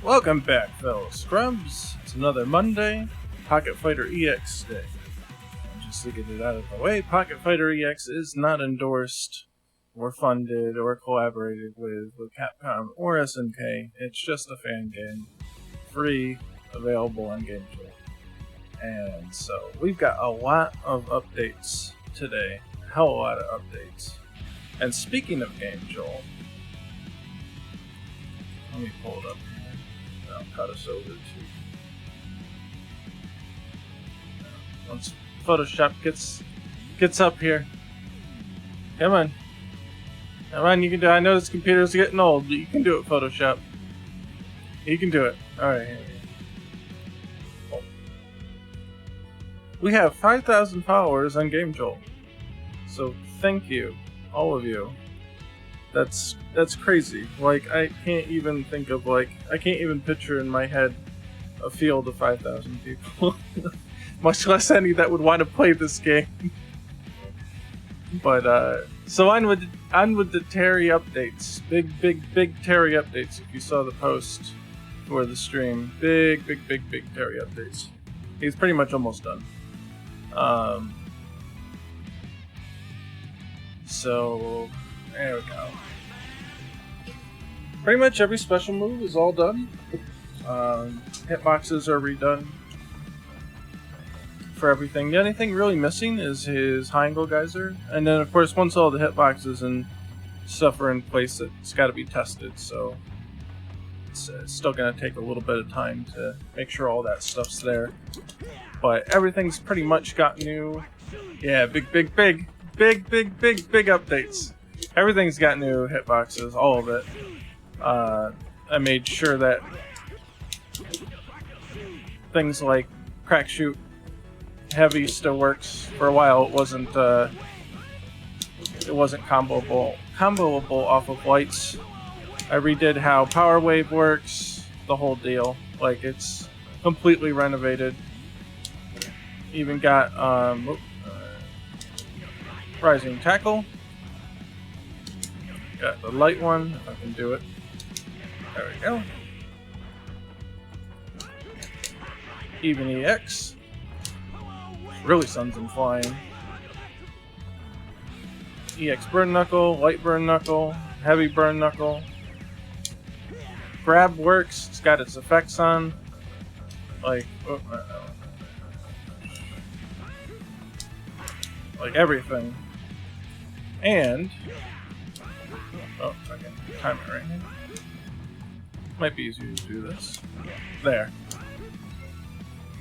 Welcome back, fellow scrubs. It's another Monday, Pocket Fighter EX day. And just to get it out of the way, Pocket Fighter EX is not endorsed, or funded, or collaborated with Capcom or SNK. It's just a fan game, free, available on GameJolt. And so, we've got a lot of updates today. A hell of a lot of updates. And speaking of GameJolt, let me pull it up. I'll cut us over to once Photoshop gets up here. Come on, you can do it. I know this computer's getting old, but you can do it, Photoshop. You can do it. Alright, here we go. We have 5,000 followers on GameJolt. So thank you, all of you. That's crazy. Like, I can't even think of, I can't even picture in my head a field of 5,000 people. Much less any that would want to play this game. But, so on with the Terry updates. Big Terry updates, if you saw the post for the stream. Big Terry updates. He's pretty much almost done. So, there we go. Pretty much every special move is all done. Hitboxes are redone for everything. The only thing really missing is his high angle geyser. And then, of course, once all the hitboxes and stuff are in place, it's got to be tested. So, it's still going to take a little bit of time to make sure all that stuff's there. But everything's pretty much got new. Yeah, big updates. Everything's got new hitboxes, all of it. I made sure that things like crack shoot heavy still works. For a while it wasn't comboable off of lights. I redid how power wave works, the whole deal. Like, it's completely renovated. Even got rising tackle. Got the light one, if I can do it. There we go. Even EX. Really sends them flying. EX burn knuckle, light burn knuckle, heavy burn knuckle. Grab works, it's got its effects on. Like everything. And oh, I can time it right here. Might be easier to do this. There.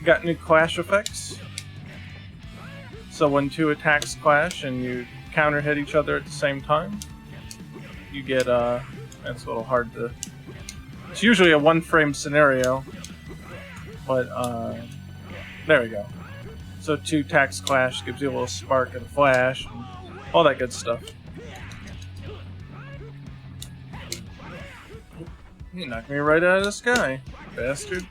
Got new clash effects. So when two attacks clash and you counter hit each other at the same time, you get that's a little hard to. It's usually a one-frame scenario, but there we go. So two attacks clash gives you a little spark and a flash, and all that good stuff. You knocked me right out of the sky, bastard.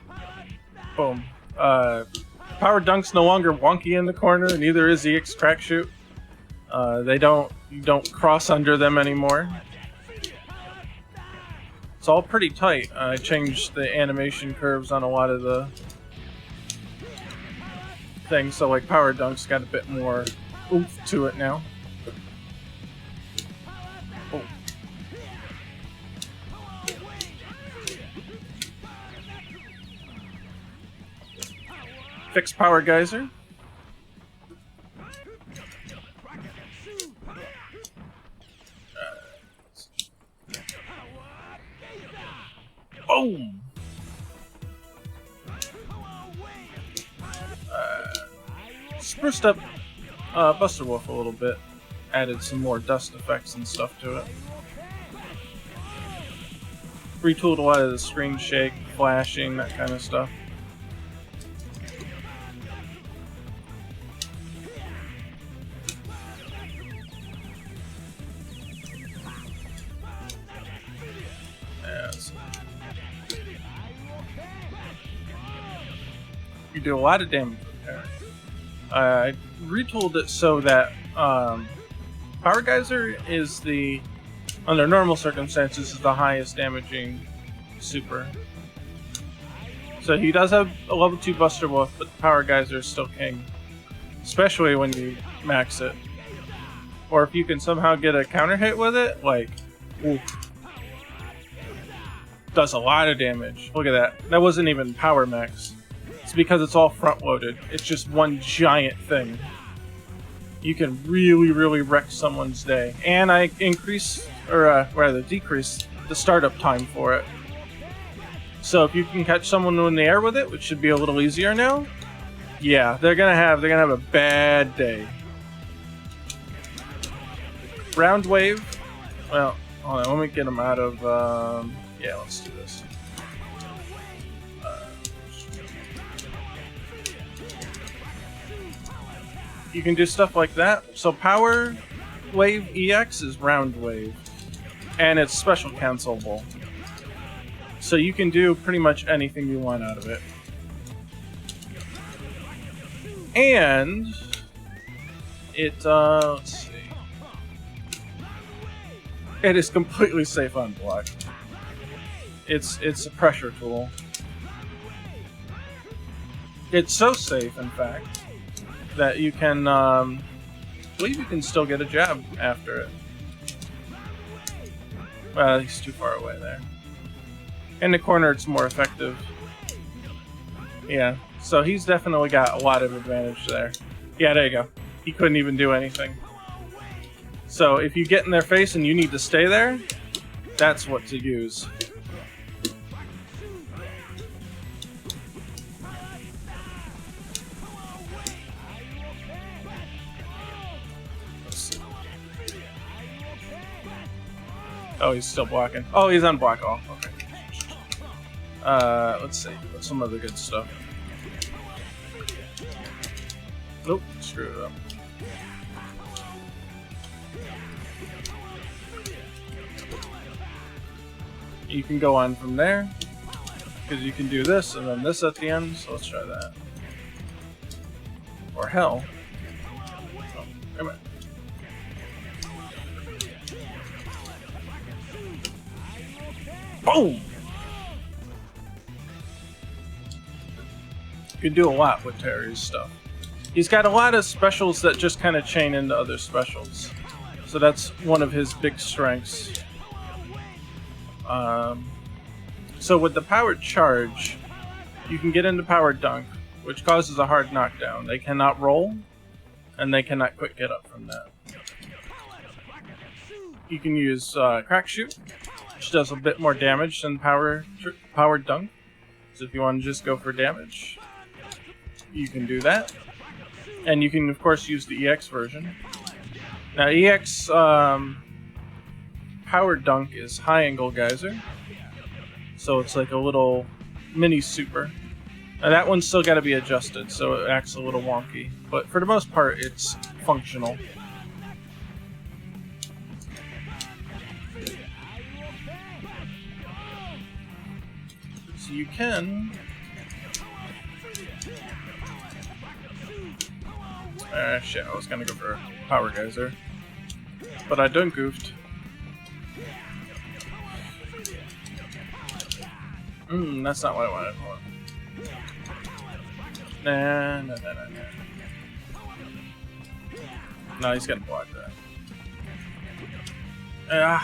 Boom. Power Dunk's no longer wonky in the corner, neither is EX Crack Shoot. You don't cross under them anymore. It's all pretty tight. I changed the animation curves on a lot of the things, so like Power Dunk's got a bit more oomph to it now. Oh. Fix Power Geyser. Boom! Spruced up Buster Wolf a little bit. Added some more dust effects and stuff to it. Retooled a lot of the screen shake, flashing, that kind of stuff. You do a lot of damage with there. I retooled it so that Power Geyser is under normal circumstances, is the highest damaging super. So he does have a level 2 Buster Wolf, but the Power Geyser is still king. Especially when you max it. Or if you can somehow get a counter hit with it, like, oof. Does a lot of damage. Look at that. That wasn't even power max. It's because it's all front loaded. It's just one giant thing. You can really, really wreck someone's day. And I increase, or rather decrease, the startup time for it. So if you can catch someone in the air with it, which should be a little easier now, yeah, they're gonna have a bad day. Round wave. Well, hold on, let me get them out of. Yeah, let's do this. You can do stuff like that. So Power Wave EX is Round Wave, and it's special cancelable. So you can do pretty much anything you want out of it. And it, let's see. It is completely safe on block. It's a pressure tool. It's so safe, in fact, that you can, I believe you can still get a jab after it. Well, he's too far away there. In the corner, it's more effective. Yeah, so he's definitely got a lot of advantage there. Yeah, there you go. He couldn't even do anything. So if you get in their face and you need to stay there, that's what to use. Oh, he's still blocking. Oh, he's on block off. Okay. Let's see. What's some other good stuff? Nope, screwed it up. You can go on from there, because you can do this and then this at the end, so let's try that. Or hell. Oh, come on. Boom! You can do a lot with Terry's stuff. He's got a lot of specials that just kind of chain into other specials. So that's one of his big strengths. So with the powered charge, you can get into powered dunk, which causes a hard knockdown. They cannot roll, and they cannot quick get up from that. You can use crack shoot, which does a bit more damage than powered dunk. So if you want to just go for damage, you can do that. And you can, of course, use the EX version. Now, EX powered dunk is high angle geyser. So it's like a little mini super. Now that one's still got to be adjusted, so it acts a little wonky. But for the most part, it's functional. So you can... shit, I was gonna go for power geyser. But I done goofed. That's not what I wanted. Hold on. Nah. No, he's gonna block that.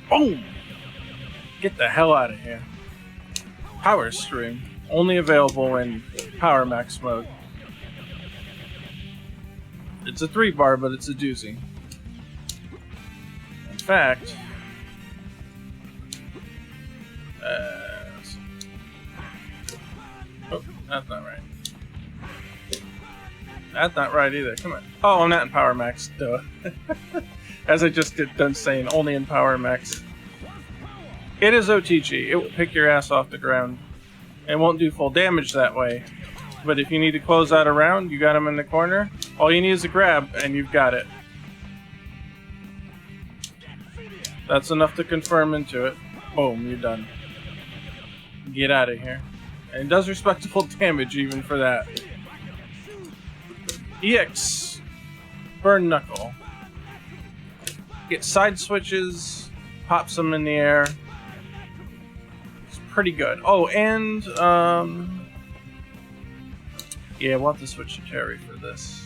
Boom! Get the hell out of here. Power Stream. Only available in Power Max mode. It's a 3-bar, but it's a doozy. In fact... oh, that's not right. That's not right either. Come on. Oh, I'm not in Power Max. Duh. As I just got done saying, only in Power Max. It is OTG. It will pick your ass off the ground. It won't do full damage that way. But if you need to close out a round, you got him in the corner. All you need is a grab, and you've got it. That's enough to confirm into it. Boom, you're done. Get out of here. And it does respectable damage even for that. EX. Burn Knuckle. Get side switches. pops them in the air. It's pretty good. Oh, and yeah, we'll have to switch to Terry for this.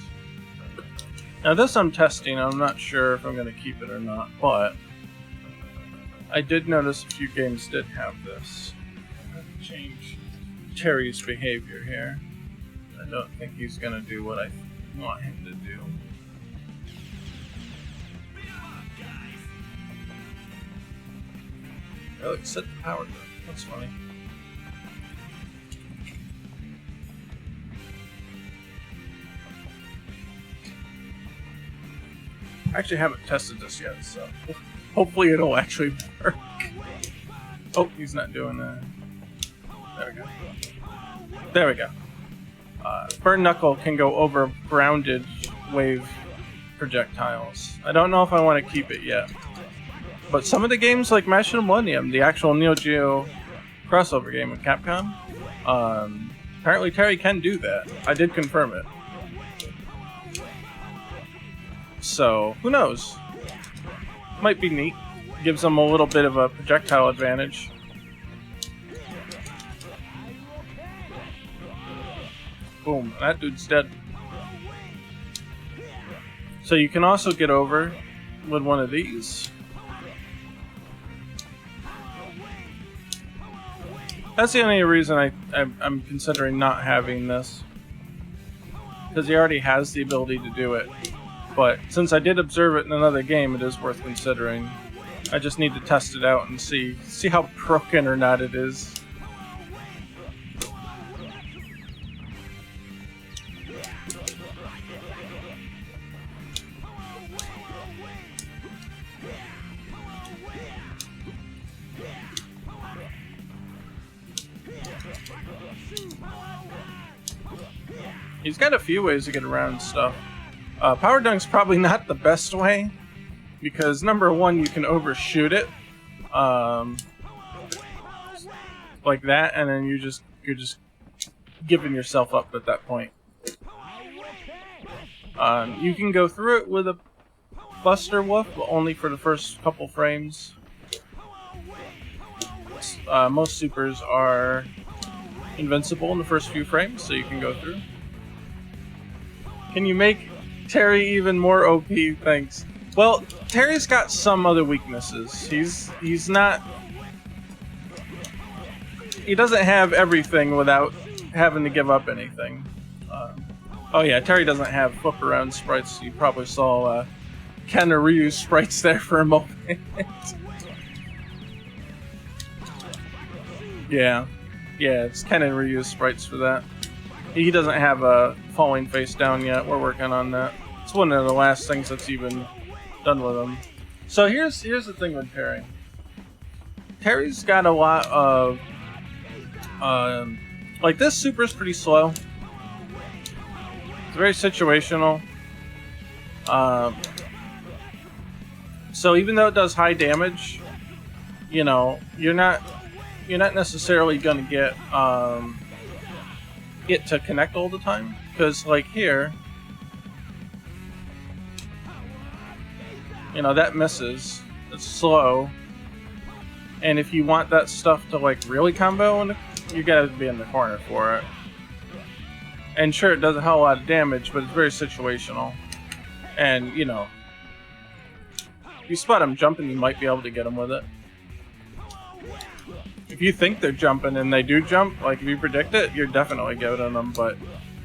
Now this I'm testing. I'm not sure if I'm going to keep it or not, but I did notice a few games did have this. I'm going to change Terry's behavior here. I don't think he's going to do what I want him to do. Oh, it set the power down. That's funny. I actually haven't tested this yet, so hopefully it'll actually work. Oh, he's not doing that. There we go. There we go. Burn Knuckle can go over grounded wave projectiles. I don't know if I want to keep it yet. But some of the games like Machina Millennium, the actual Neo Geo crossover game with Capcom, apparently Terry can do that. I did confirm it. So, who knows? Might be neat. Gives them a little bit of a projectile advantage. Boom, that dude's dead. So you can also get over with one of these. That's the only reason I'm considering not having this. Because he already has the ability to do it. But since I did observe it in another game, it is worth considering. I just need to test it out and see how broken or not it is. He's got a few ways to get around stuff. Power Dunk's probably not the best way, because number one, you can overshoot it, like that, and then you're just giving yourself up at that point. You can go through it with a Buster Woof, but only for the first couple frames. Most supers are invincible in the first few frames, so you can go through. Can you make Terry even more OP? Thanks. Well, Terry's got some other weaknesses. He's not... He doesn't have everything without having to give up anything. Oh yeah, Terry doesn't have flip around sprites. You probably saw Ken or Ryu sprites there for a moment. Yeah, it's Ken and Ryu's sprites for that. He doesn't have a falling face down yet. We're working on that. It's one of the last things that's even done with him. So here's the thing with Terry. Terry's got a lot of like this super's pretty slow. It's very situational. So even though it does high damage, you know, you're not necessarily gonna get it to connect all the time, because like here, you know, that misses. It's slow, and if you want that stuff to like really combo, you gotta be in the corner for it. And sure, it does a hell of a lot of damage, but it's very situational. And you know, if you spot them jumping, you might be able to get them with it. If you think they're jumping and they do jump, like if you predict it, you're definitely getting them, but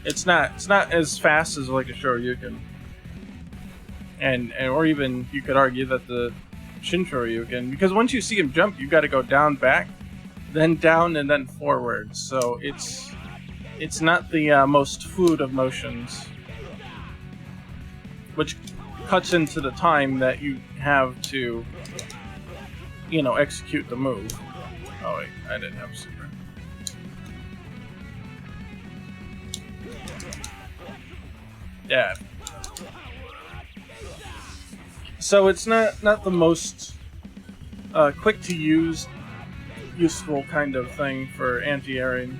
it's not as fast as like a Shoryuken. And or even you could argue that the Shin Shoryuken, because once you see him jump, you got to go down, back, then down, and then forward. So it's not the most fluid of motions, which cuts into the time that you have to, you know, execute the move. Oh wait, I didn't have super. Yeah. So it's not the most quick to use, useful kind of thing for anti-airing.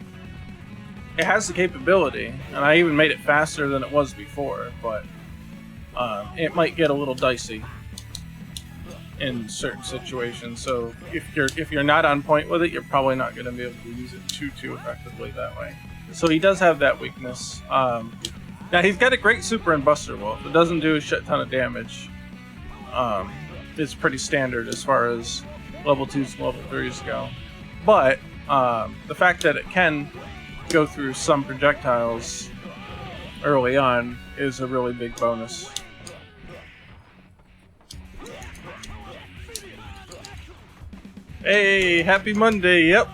It has the capability, and I even made it faster than it was before, but it might get a little dicey. in certain situations. So if you're not on point with it, you're probably not going to be able to use it too effectively that way. So he does have that weakness. Now he's got a great super in Buster Wolf. It doesn't do a shit ton of damage. It's pretty standard as far as level 2s and level 3s go. But the fact that it can go through some projectiles early on is a really big bonus. Hey, happy Monday, yep.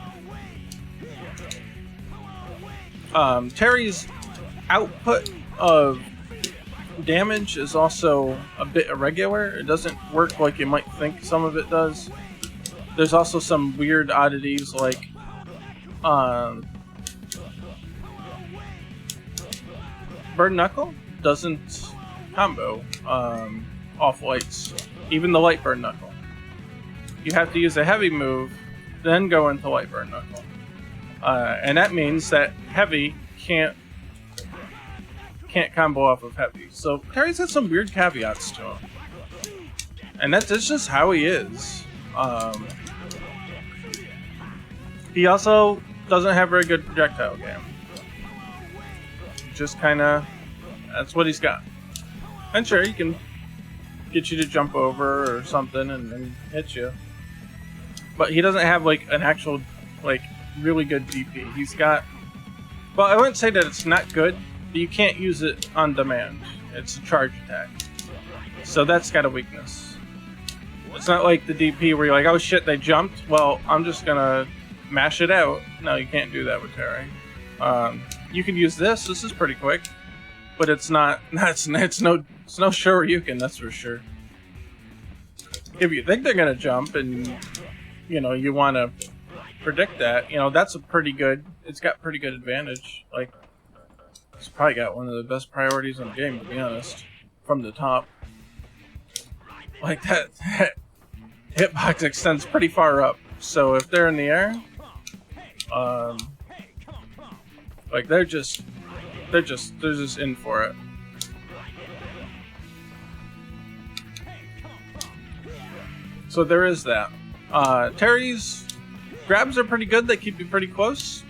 Terry's output of damage is also a bit irregular. It doesn't work like you might think some of it does. There's also some weird oddities like Burn Knuckle doesn't combo off lights, even the light Burn Knuckle. You have to use a heavy move, then go into light Burn Knuckle. And that means that heavy can't combo off of heavy. So Terry's got some weird caveats to him. And that's just how he is. He also doesn't have very good projectile game. Just kinda, that's what he's got. And sure, he can get you to jump over or something and hit you. But he doesn't have like an actual, like, really good DP. He's got, well, I wouldn't say that it's not good, but you can't use it on demand. It's a charge attack. So that's got a weakness. It's not like the DP where you're like, oh shit, they jumped. Well, I'm just gonna mash it out. No, you can't do that with Terry. You can use this. This is pretty quick, but it's not. It's no Shoryuken, that's for sure. If you think they're gonna jump and you want to predict that, that's a pretty good. It's got pretty good advantage. Like, it's probably got one of the best priorities in the game, to be honest, from the top. Like that hitbox extends pretty far up. So if they're in the air, like they're just in for it. So there is that. Terry's grabs are pretty good. They keep you pretty close,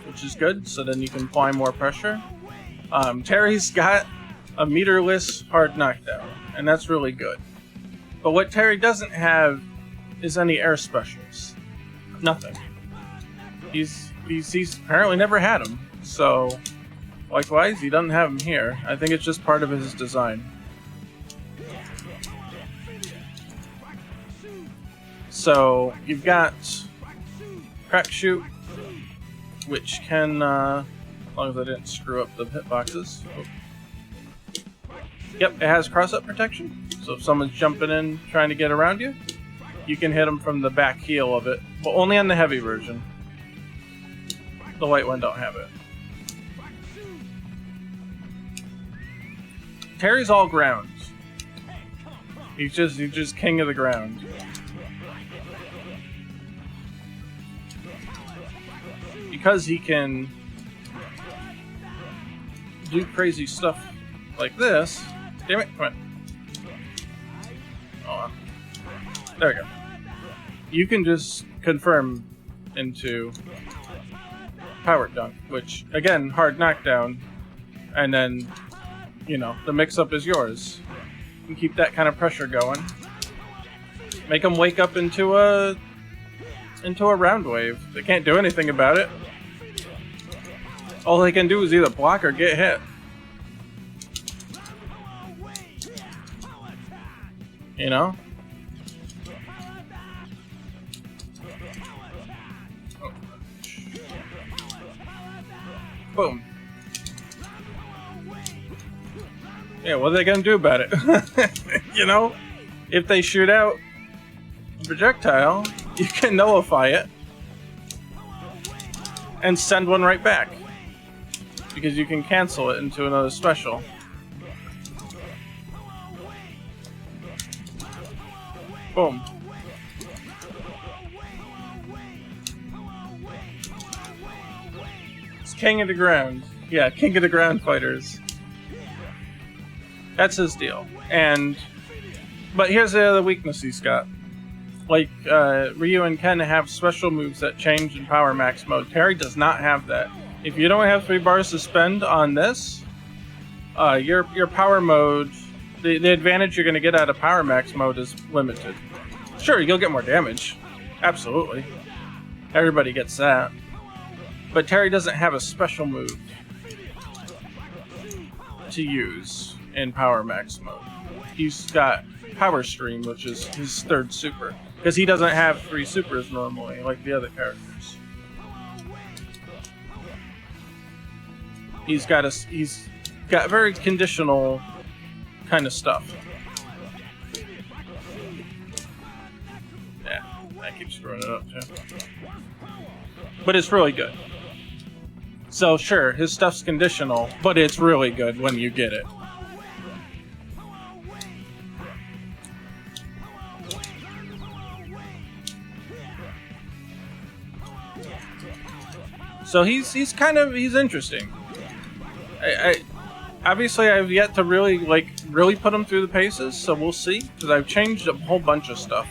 which is good. So then you can apply more pressure. Terry's got a meterless hard knockdown, and that's really good. But what Terry doesn't have is any air specials. Nothing. He's apparently never had them. So likewise, he doesn't have them here. I think it's just part of his design. So you've got Crack Shoot, which can, as long as I didn't screw up the hitboxes. Oh. Yep, it has cross-up protection. So if someone's jumping in trying to get around you, you can hit them from the back heel of it, but only on the heavy version. The light one don't have it. Terry's all ground. He's just king of the ground. Because he can do crazy stuff like this. Damn it, come on. Oh, there we go. You can just confirm into Power Dunk, which, again, hard knockdown, and then, the mix-up is yours. You can keep that kind of pressure going. Make them wake up into a round wave. They can't do anything about it. All they can do is either block or get hit. Oh. Boom. Yeah, what are they gonna do about it? If they shoot out a projectile, you can nullify it and send one right back, because you can cancel it into another special. Boom. It's King of the Ground. Yeah, King of the Ground fighters. That's his deal. And But here's the other weakness he's got. Like, Ryu and Ken have special moves that change in Power Max mode. Terry does not have that. If you don't have 3 bars to spend on this, your power mode, the advantage you're going to get out of Power Max mode is limited. Sure, you'll get more damage. Absolutely. Everybody gets that. But Terry doesn't have a special move to use in Power Max mode. He's got Power Stream, which is his 3rd super. Because he doesn't have 3 supers normally, like the other characters. He's got very conditional kind of stuff. Yeah, that keeps throwing it up too. But it's really good. So sure, his stuff's conditional, but it's really good when you get it. So he's interesting. Obviously I've yet to really put him through the paces, so we'll see, because I've changed a whole bunch of stuff.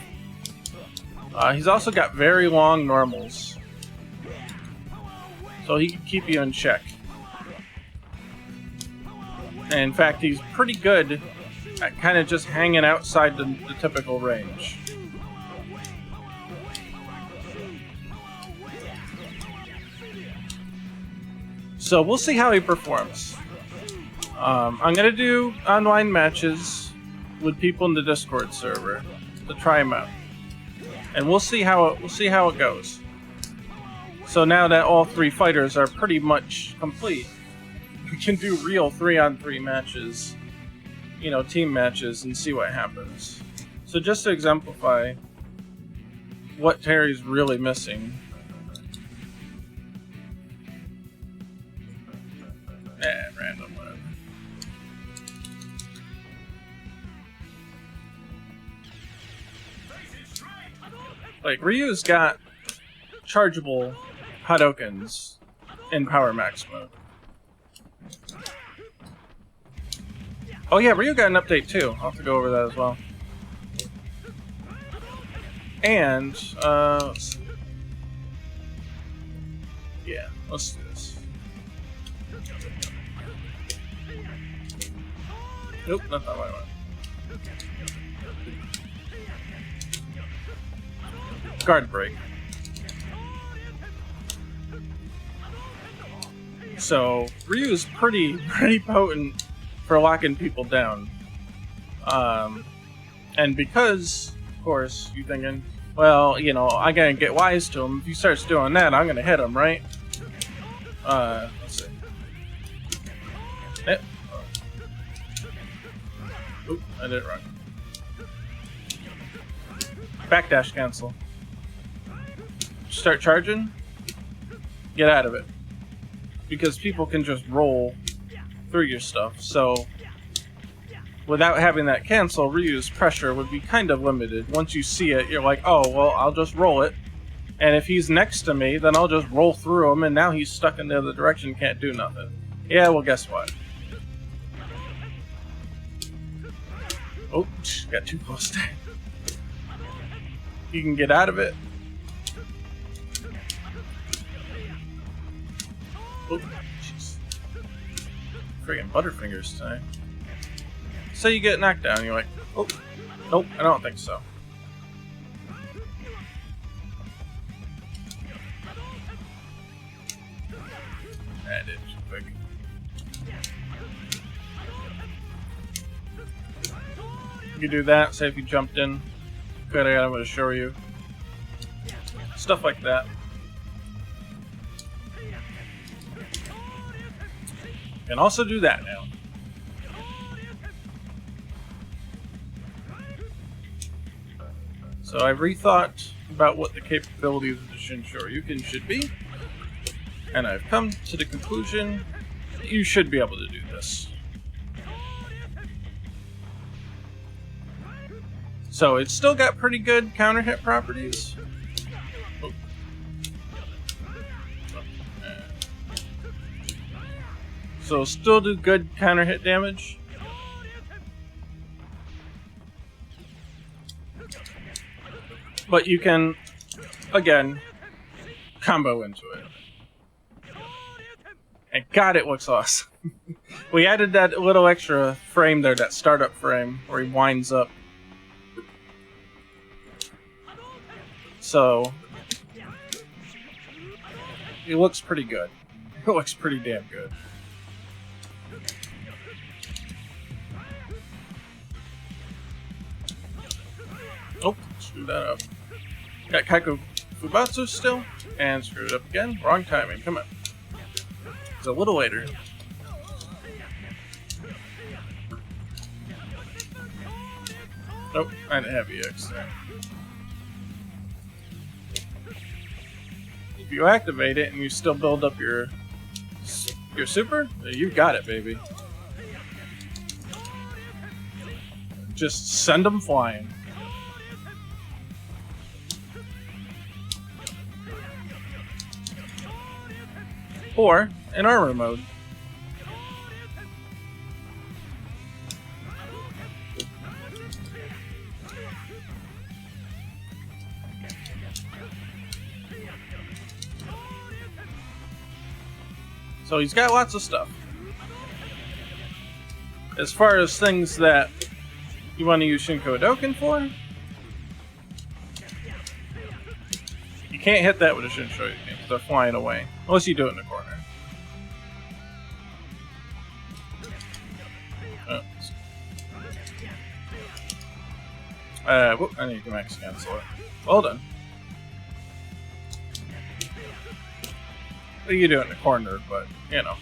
He's also got very long normals, so he can keep you in check. And in fact, he's pretty good at kind of just hanging outside the typical range. So we'll see how he performs. I'm gonna do online matches with people in the Discord server to try him out, and we'll see how it goes. So now that all 3 fighters are pretty much complete, we can do real 3-on-3 matches, you know, team matches, and see what happens. So just to exemplify what Terry's really missing. Random whatever. Like, Ryu's got chargeable Hadokens in Power Max mode. Oh yeah, Ryu got an update too. I'll have to go over that as well. And, let's see. Yeah, let's do this. Nope, not that way. Guard break. So Ryu's pretty potent for locking people down. And because, of course, you're thinking, well, you know, I gotta get wise to him. If he starts doing that, I'm gonna hit him, right? Let's see. Oop, I did it wrong. Backdash cancel. Start charging. Get out of it. Because people can just roll through your stuff. So, without having that cancel, Ryu's pressure would be kind of limited. Once you see it, you're like, oh, well, I'll just roll it. And if he's next to me, then I'll just roll through him, and now he's stuck in the other direction, can't do nothing. Yeah, well, guess what? Oh, got too close there. You can get out of it. Oh, jeez. Friggin' Butterfingers tonight. So you get knocked down, you're like, oh, nope, I don't think so. That did too quick. You could do that, say if you jumped in. Good, I'm going to show you. Stuff like that. Can also do that now. So I've rethought about what the capabilities of the Shin Shoryuken should be, and I've come to the conclusion that you should be able to do this. So it's still got pretty good counter hit properties. Oh. So still do good counter hit damage. But you can, again, combo into it. And God, it looks awesome. We added that little extra frame there, that startup frame, where he winds up. So, it looks pretty good. It looks pretty damn good. Oh, screwed that up. Got Kaiko Fubatsu still, and screwed it up again. Wrong timing, come on. It's a little later. Nope, I didn't have EX there. If you activate it and you still build up your super, you got it, baby. Just send them flying. Or in armor mode. So he's got lots of stuff. As far as things that you want to use Shinko Hadoken for, you can't hit that with a Shinko Hadoken because they're flying away. Unless you do it in the corner. Whoop, I need to max cancel it. Well done. You do it in the corner, but, you know.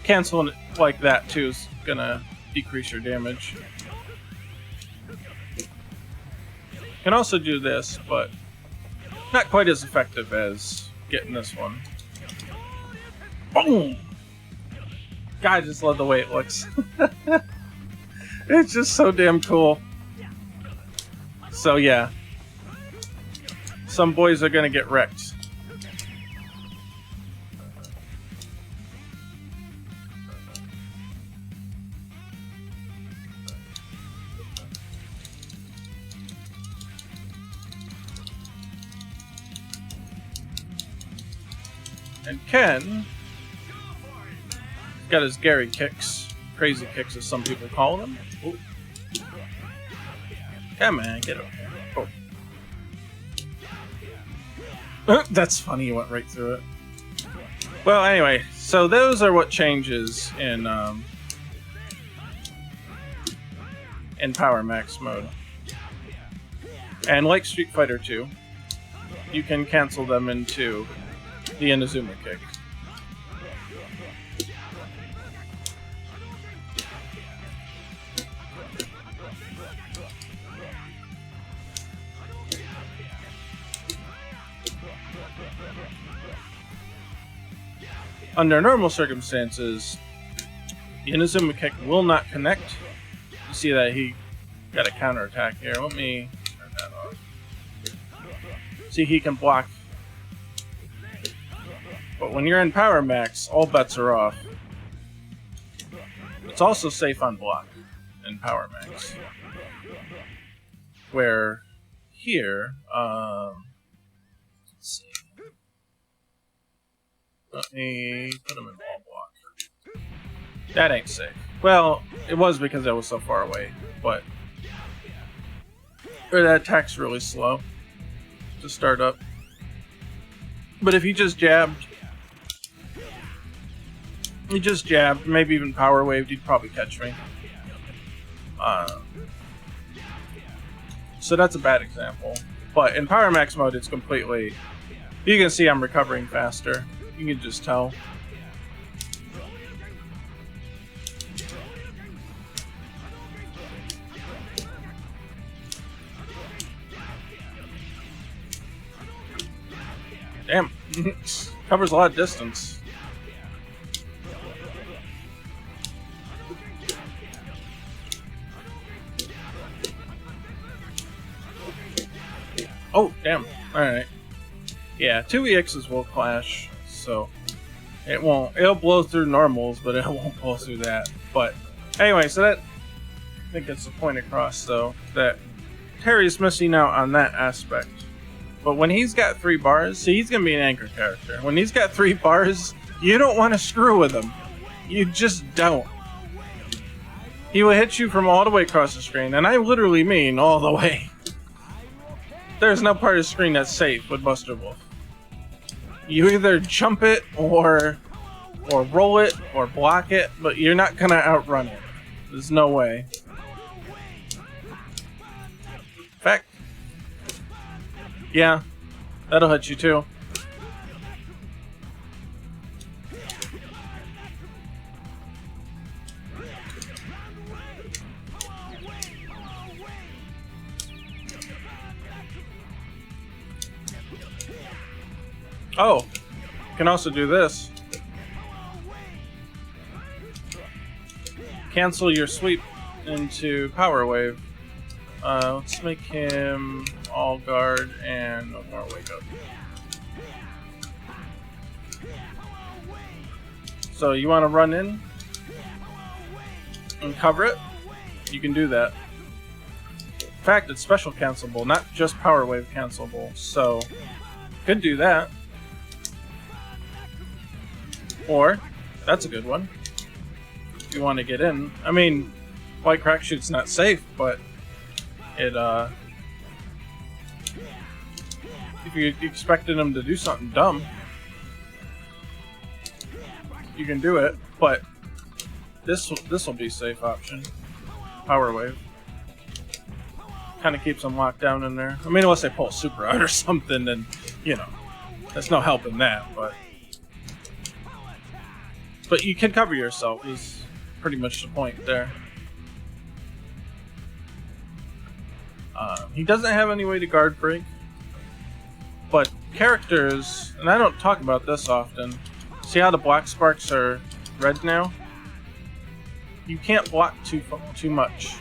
Canceling it like that, too, is gonna decrease your damage. You can also do this, but not quite as effective as getting this one. Boom! God, I just love the way it looks. It's just so damn cool. So, yeah. Some boys are gonna get wrecked. And Ken got his Gary kicks. Crazy kicks, as some people call them. Ooh. Come on, get over here. Oh. That's funny, you went right through it. Well, anyway, so those are what changes in Power Max mode. And like Street Fighter 2, you can cancel them into the Inazuma kick. Under normal circumstances, the Inazuma kick will not connect. You see that he got a counterattack here. Let me turn that off. See, he can block. But when you're in Power Max, all bets are off. It's also safe on block in Power Max. Where here, let's see. Let me put him in wall block. That ain't safe. Well, it was because I was so far away, but that attack's really slow to start up. But if he just jabbed, maybe even power waved, he'd probably catch me. So that's a bad example. But in Power Max mode, it's completely... You can see I'm recovering faster. You can just tell. Damn. Covers a lot of distance. Oh, damn. Alright. Yeah, 2 EXs will clash, so it won't. It'll blow through normals, but it won't blow through that. But anyway, so think it's the point across, though, that Terry's missing out on that aspect. But when he's got 3 bars, see, he's going to be an anchor character. When he's got 3 bars, you don't want to screw with him. You just don't. He will hit you from all the way across the screen, and I literally mean all the way. There's no part of the screen that's safe with Buster Wolf. You either jump it, or roll it, or block it, but you're not going to outrun it. There's no way. In fact, yeah, that'll hit you too. Oh, you can also do this. Cancel your sweep into Power Wave. Let's make him all guard and no more wake up. So you want to run in and cover it? You can do that. In fact, it's special cancelable, not just Power Wave cancelable. So could do that. Or that's a good one. If you want to get in. I mean, White Crack Shoot's not safe, but it, if you expected him to do something dumb, you can do it, but this will be a safe option. Power Wave. Kind of keeps them locked down in there. I mean, unless they pull a super out or something, then, you know, there's no help in that, but you can cover yourself is pretty much the point there. He doesn't have any way to guard break, but characters, and I don't talk about this often, see how the black sparks are red now? You can't block too much,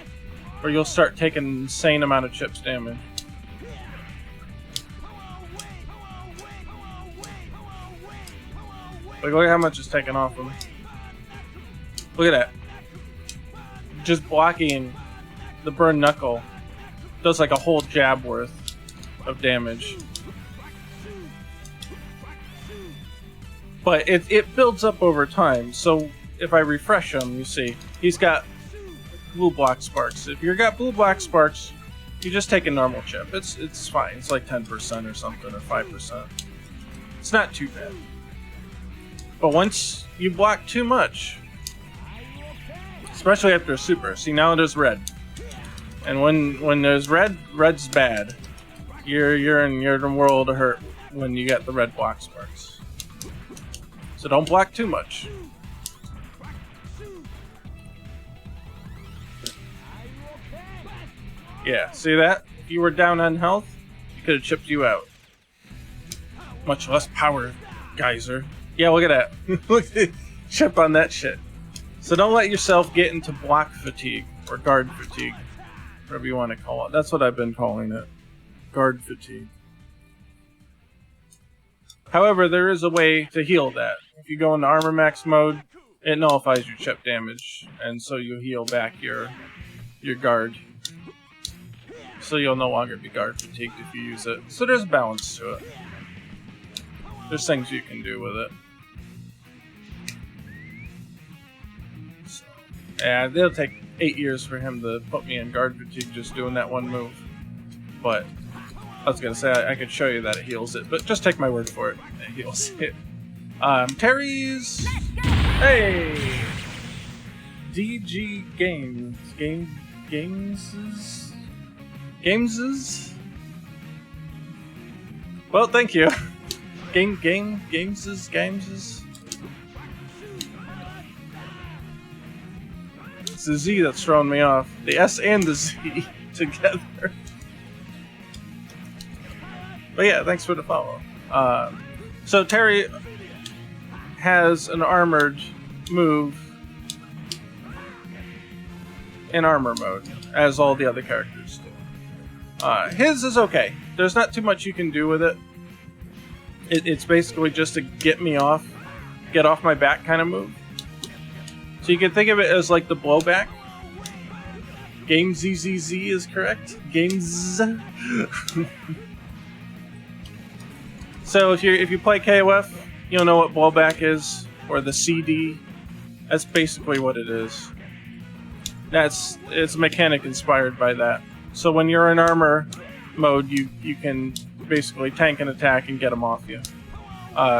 or you'll start taking an insane amount of chips damage. Like, look at how much is taken off him. Look at that. Just blocking the burn knuckle does like a whole jab worth of damage. But it builds up over time, so if I refresh him, you see, he's got blue black sparks. If you've got blue black sparks, you just take a normal chip. It's fine. It's like 10% or something, or 5%. It's not too bad. But once you block too much, especially after a super, see, now there's red. And when there's red, red's bad. You're in the world of hurt when you get the red block sparks. So don't block too much. Yeah, see that? If you were down on health, he could have chipped you out. Much less power, geyser. Yeah, look at that. Look at the chip on that shit. So don't let yourself get into block fatigue, or guard fatigue. Whatever you want to call it. That's what I've been calling it. Guard fatigue. However, there is a way to heal that. If you go into Armor Max mode, it nullifies your chip damage, and so you heal back your guard. So you'll no longer be guard fatigued if you use it. So there's balance to it. There's things you can do with it. So, yeah, it'll take 8 years for him to put me in guard fatigue just doing that one move. But I was gonna say I could show you that it heals it, but just take my word for it. It heals it. Terry's. Hey, DG Gameses. Well, thank you. Gameses. It's the Z that's throwing me off. The S and the Z together. But yeah, thanks for the follow. So Terry has an armored move in armor mode, as all the other characters do. His is okay. There's not too much you can do with it. It's basically just a get off my back kind of move. So you can think of it as like the blowback. Game ZZZ is correct. Games. So if you play KOF, you'll know what blowback is, or the CD. That's basically what it is. It's a mechanic inspired by that. So when you're in armor mode, you can basically tank an attack and get them off you.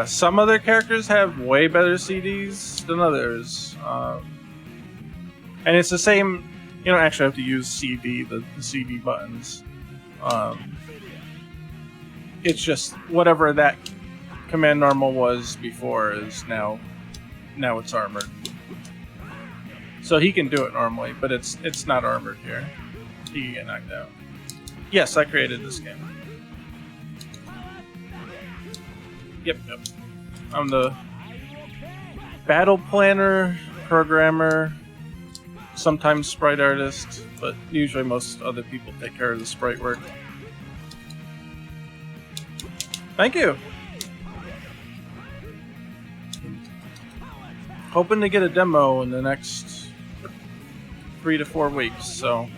Some other characters have way better CDs than others, and it's the same. You don't actually have to use CD, the CD buttons. It's just whatever that command normal was before is now it's armored. So he can do it normally, but it's not armored here. He can get knocked out. Yes, I created this game. Yep. I'm the battle planner, programmer, sometimes sprite artist, but usually most other people take care of the sprite work. Thank you! Hoping to get a demo in the next 3 to 4 weeks, so...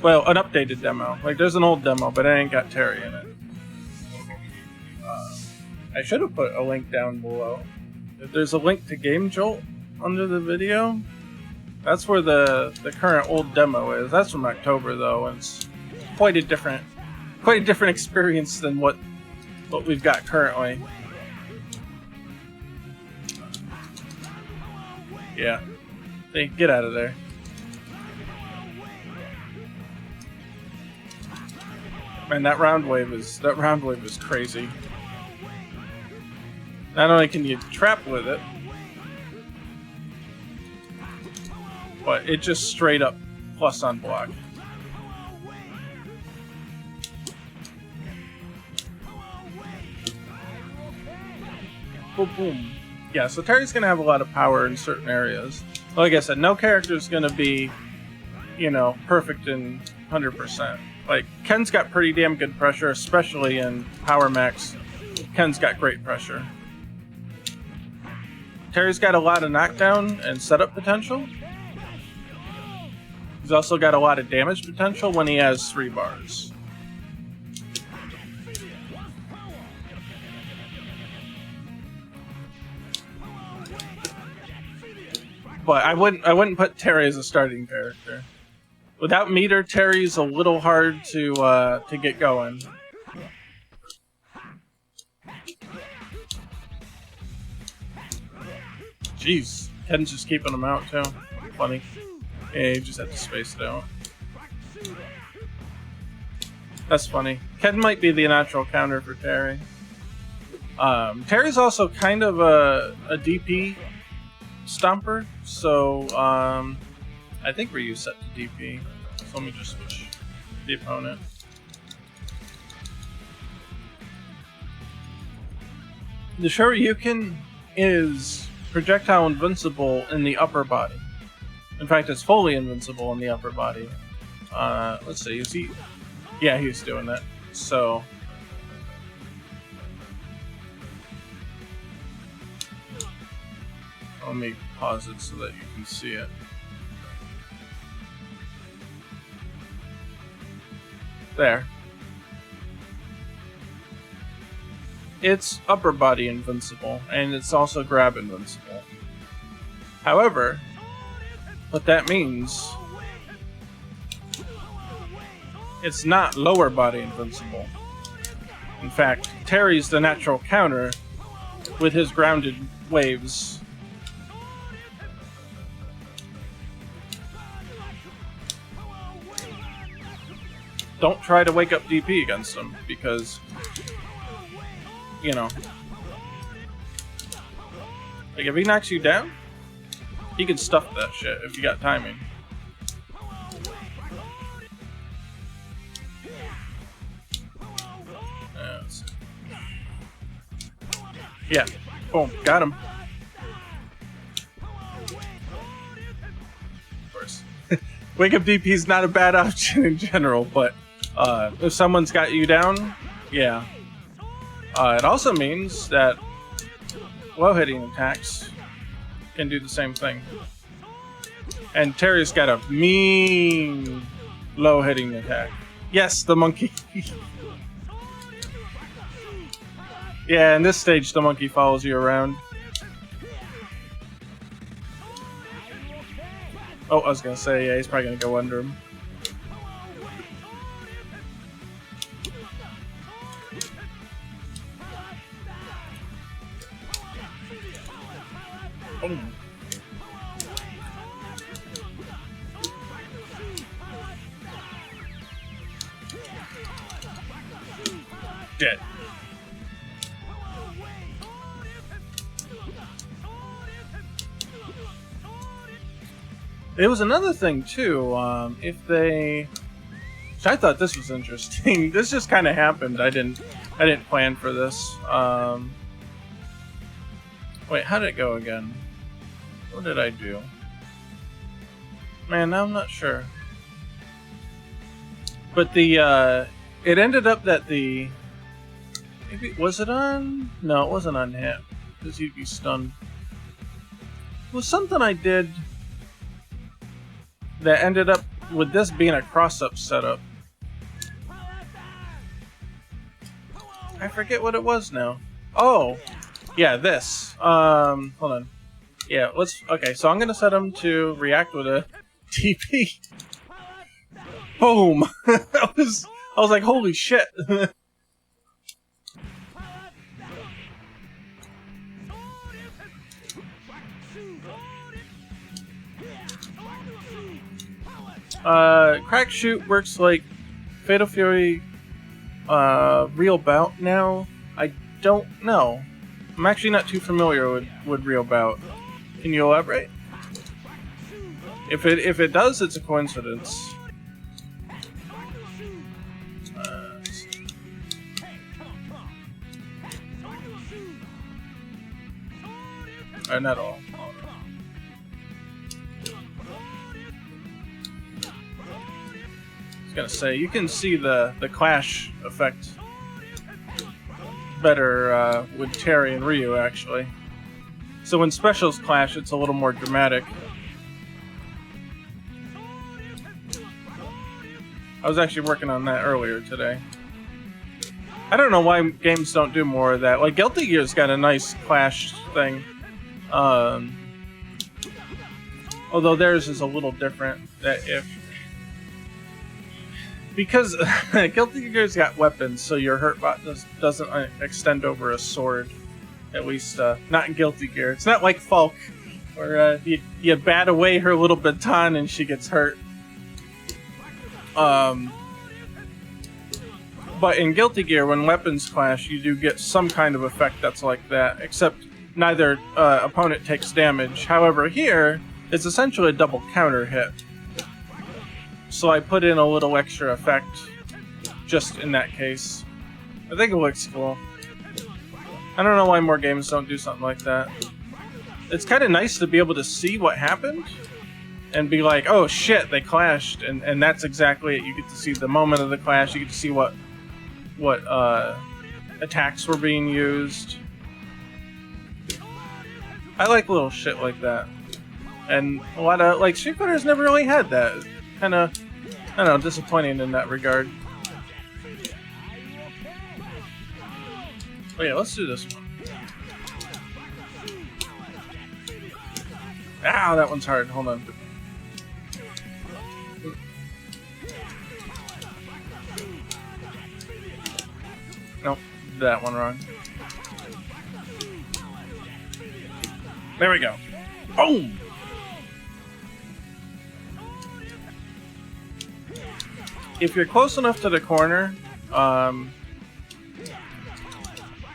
Well, an updated demo. Like, there's an old demo, but I ain't got Terry in it. I should have put a link down below. If there's a link to Game Jolt under the video, that's where the current old demo is. That's from October, though, and it's quite a different experience than what we've got currently. Yeah. Hey, get out of there. Man, that round wave is crazy. Not only can you trap with it, but it just straight up plus on block. Boom, boom. Yeah, so Terry's gonna have a lot of power in certain areas. Like I said, no character is gonna be, perfect in 100%. Like, Ken's got pretty damn good pressure, especially in Power Max. Ken's got great pressure. Terry's got a lot of knockdown and setup potential. He's also got a lot of damage potential when he has 3 bars. But I wouldn't put Terry as a starting character. Without meter, Terry's a little hard to get going. Jeez, Ken's just keeping him out too. Funny. Yeah, you just have to space it out. That's funny. Ken might be the natural counter for Terry. Terry's also kind of a DP stomper, so I think Ryu's set to DP. So let me just switch the opponent. The Shoryuken is projectile invincible in the upper body. In fact, it's fully invincible in the upper body. Let's see, is he? Yeah, he's doing that. So let me pause it so that you can see it. There. It's upper body invincible, and it's also grab invincible. However, what that means, it's not lower body invincible. In fact, Terry's the natural counter with his grounded waves. Don't try to wake up DP against him, because, like, if he knocks you down, he can stuff that shit if you got timing. Let's see. Yeah, boom, got him. Of course. Wake up DP is not a bad option in general, but if someone's got you down, yeah. It also means that low hitting attacks can do the same thing. And Terry's got a mean low hitting attack. Yes, the monkey. Yeah, in this stage, the monkey follows you around. Oh, I was gonna say, yeah, he's probably gonna go under him. Oh. Dead. It was another thing too. If they, I thought this was interesting. This just kind of happened. I didn't plan for this. Wait, how did it go again? What did I do? Man, now I'm not sure. But the it ended up that the maybe was it on? No, it wasn't on hit because he'd be stunned. It was something I did that ended up with this being a cross-up setup. I forget what it was now. Oh, yeah, this. Hold on. Yeah, let's. Okay, so I'm gonna set him to react with a TP. Boom! I was like, holy shit. Crack Shoot works like Fatal Fury, Real Bout now. I don't know. I'm actually not too familiar with Real Bout. Can you elaborate? If it does, it's a coincidence. Not all. I was gonna say, you can see the clash effect better with Terry and Ryu, actually. So when specials clash, it's a little more dramatic. I was actually working on that earlier today. I don't know why games don't do more of that. Like, Guilty Gear's got a nice clash thing. Although theirs is a little different. Because Guilty Gear's got weapons, so your hurt bot doesn't extend over a sword. At least, not in Guilty Gear. It's not like Falk, where you bat away her little baton and she gets hurt. But in Guilty Gear, when weapons clash, you do get some kind of effect that's like that, except neither opponent takes damage. However, here, it's essentially a double counter hit. So I put in a little extra effect just in that case. I think it looks cool. I don't know why more games don't do something like that. It's kind of nice to be able to see what happened and be like, oh shit, they clashed, and that's exactly it. You get to see the moment of the clash, you get to see what attacks were being used. I like little shit like that. And a lot of, like, Street Fighter's never really had that. Kind of, I don't know, disappointing in that regard. Oh yeah, let's do this one. Ow, that one's hard. Hold on. Nope, that one wrong. There we go. Boom! If you're close enough to the corner,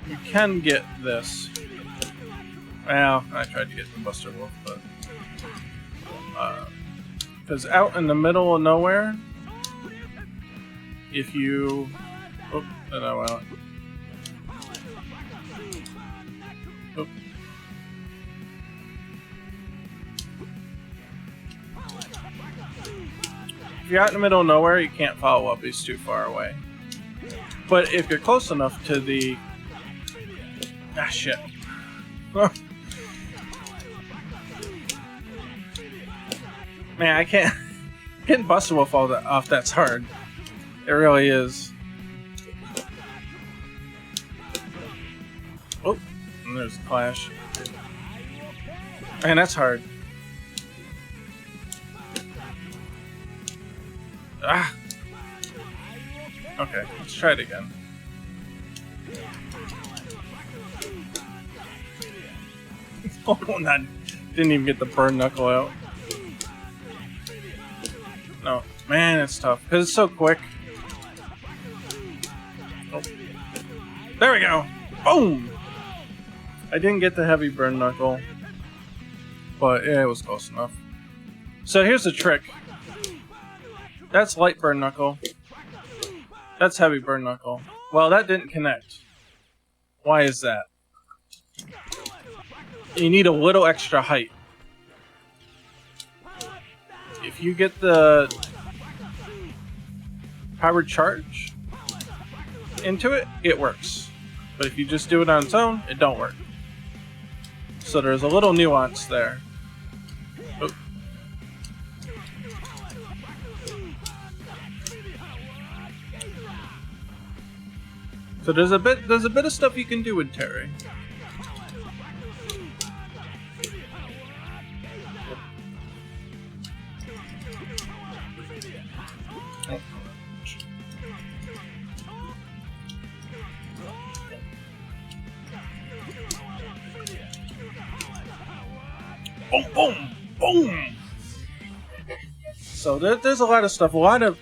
you can get this. Well, I tried to get the Buster Wolf, but because out in the middle of nowhere, if you, oh, no, well, oh. If you're out in the middle of nowhere, you can't follow up. He's too far away. But if you're close enough to the... Ah, shit. Man, I can't... Getting busted with all that off, that's hard. It really is. Oh, and there's a clash. Man, that's hard. Ah! Okay, let's try it again. Oh, not, didn't even get the burn knuckle out. No, man, it's tough because it's so quick. Oh. There we go. Boom! I didn't get the heavy burn knuckle, but yeah, it was close enough. So here's the trick. That's light burn knuckle. That's heavy burn knuckle. Well, that didn't connect. Why is that? You need a little extra height. If you get the powered charge into it, it works. But if you just do it on its own, it don't work. So there's a little nuance there. Oh. So there's a bit of stuff you can do with Terry. Boom, boom, boom. So there's a lot of stuff, a lot of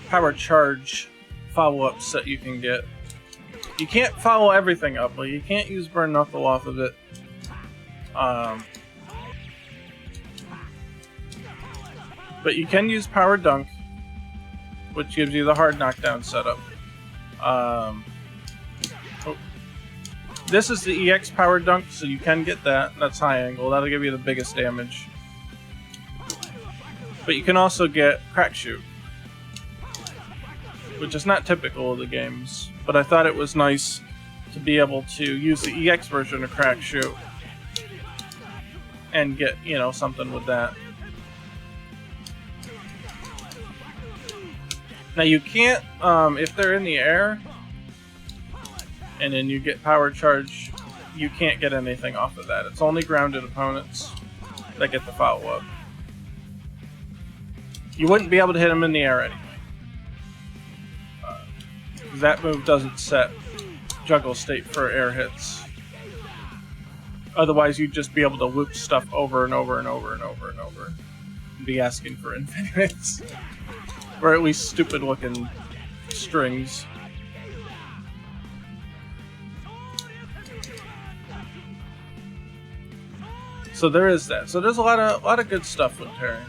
power charge follow-ups that you can get. You can't follow everything up, like you can't use burn knuckle off of it. But you can use power dunk, which gives you the hard knockdown setup. This is the EX power dunk, so you can get that. That's high angle. That'll give you the biggest damage. But you can also get crack shoot, which is not typical of the games. But I thought it was nice to be able to use the EX version of crack shoot and get, you know, something with that. Now you can't, if they're in the air, and then you get power charge, you can't get anything off of that. It's only grounded opponents that get the follow-up. You wouldn't be able to hit them in the air anyway. That move doesn't set juggle state for air hits. Otherwise, you'd just be able to loop stuff over and over and over and over and over. And be asking for infinites. Or at least stupid-looking strings. So there is that. So there's a lot of good stuff with Terry.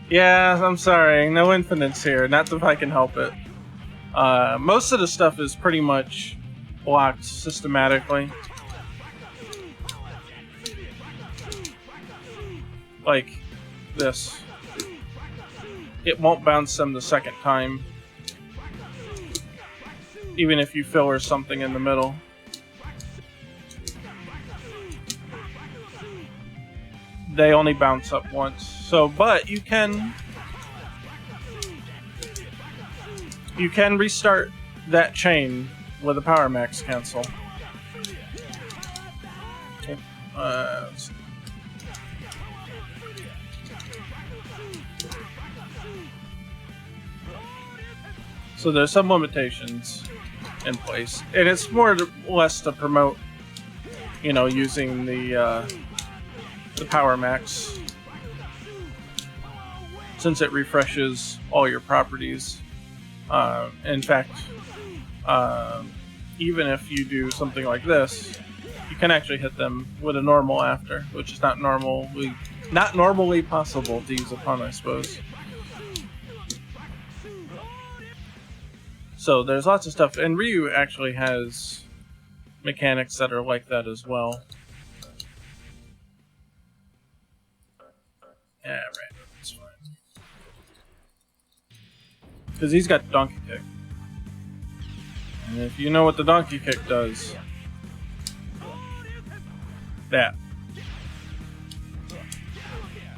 Yeah, I'm sorry. No infinites here. Not if I can help it. Most of the stuff is pretty much blocked systematically. Like this. It won't bounce them the second time. Even if you filler something in the middle. They only bounce up once. So, but you can restart that chain with a power max cancel. Let's see. So there's some limitations in place, and it's more or less to promote, you know, using the power max, since it refreshes all your properties. In fact, even if you do something like this, you can actually hit them with a normal after, which is not normally possible to use upon, I suppose. So there's lots of stuff, and Ryu actually has mechanics that are like that as well. Yeah, right. That's fine. Because he's got Donkey Kick. And if you know what the Donkey Kick does, that.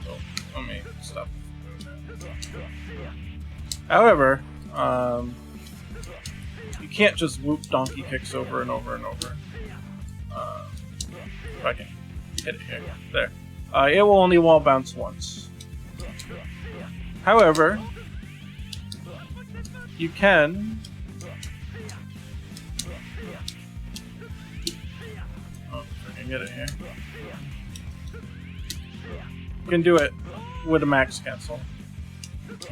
So, let me stop. However, you can't just whoop donkey kicks over and over and over. If I can hit it here. There. It will only wall bounce once. However, you can... Oh, I can get it here. You can do it with a max cancel.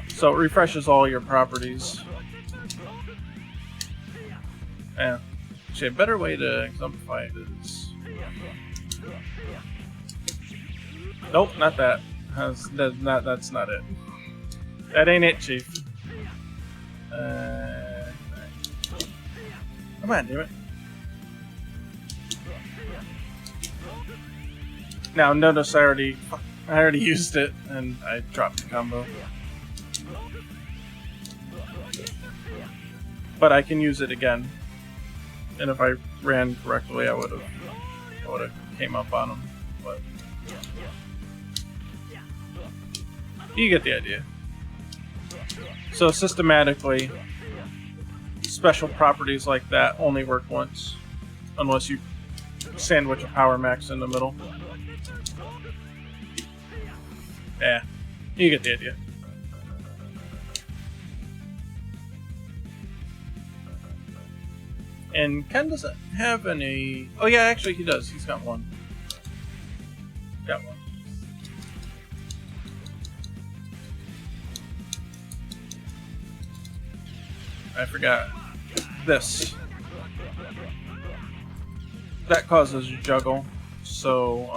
So it refreshes all your properties. Yeah. Actually, a better way to exemplify it is... Nope, not that. That's not it. That ain't it, Chief. Come on, damn it. Now, notice I already used it, and I dropped the combo. But I can use it again. And if I ran correctly, I would have came up on him. But you get the idea. So systematically, special properties like that only work once, unless you sandwich a power max in the middle. Yeah, you get the idea. And Ken doesn't have any... Oh yeah, actually he does. He's got one. Got one. I forgot. This. That causes juggle. So,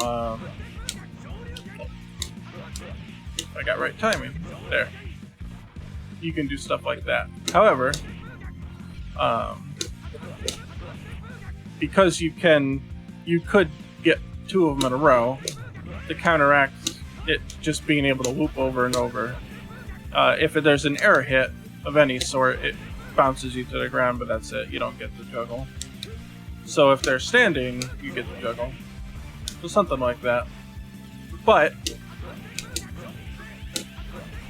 I got right timing. There. You can do stuff like that. However, because you could get two of them in a row to counteract it just being able to whoop over and over. If there's an error hit of any sort, it bounces you to the ground, but that's it. You don't get the juggle. So if they're standing, you get the juggle. So something like that. But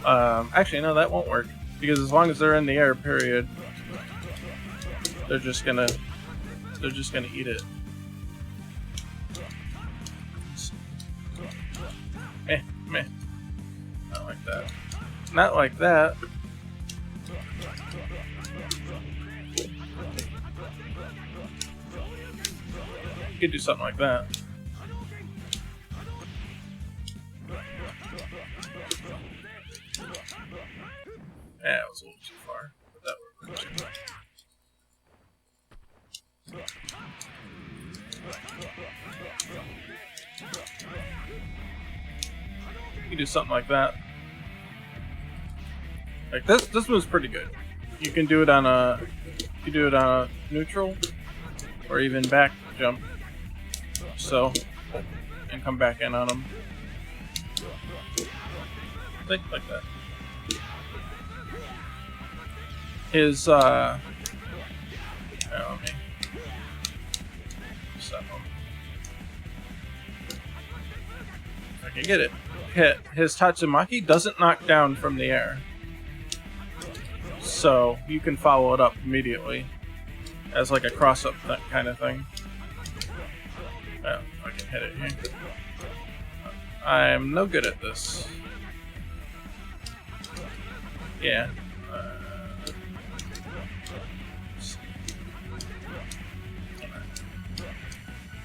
actually, no, that won't work, because as long as they're in the air, period, they're just gonna eat it. Meh. Not like that. Not like that. You could do something like that. Yeah, it was a little too far, but that worked too. You do something like that. Like this one's pretty good. You can do it on a neutral or even back jump. So, and come back in on them. Think like that. His let me set him. If I can get it. His Tatsumaki doesn't knock down from the air. So you can follow it up immediately as like a cross-up kind of thing. Well, I can hit it here. I'm no good at this. Yeah.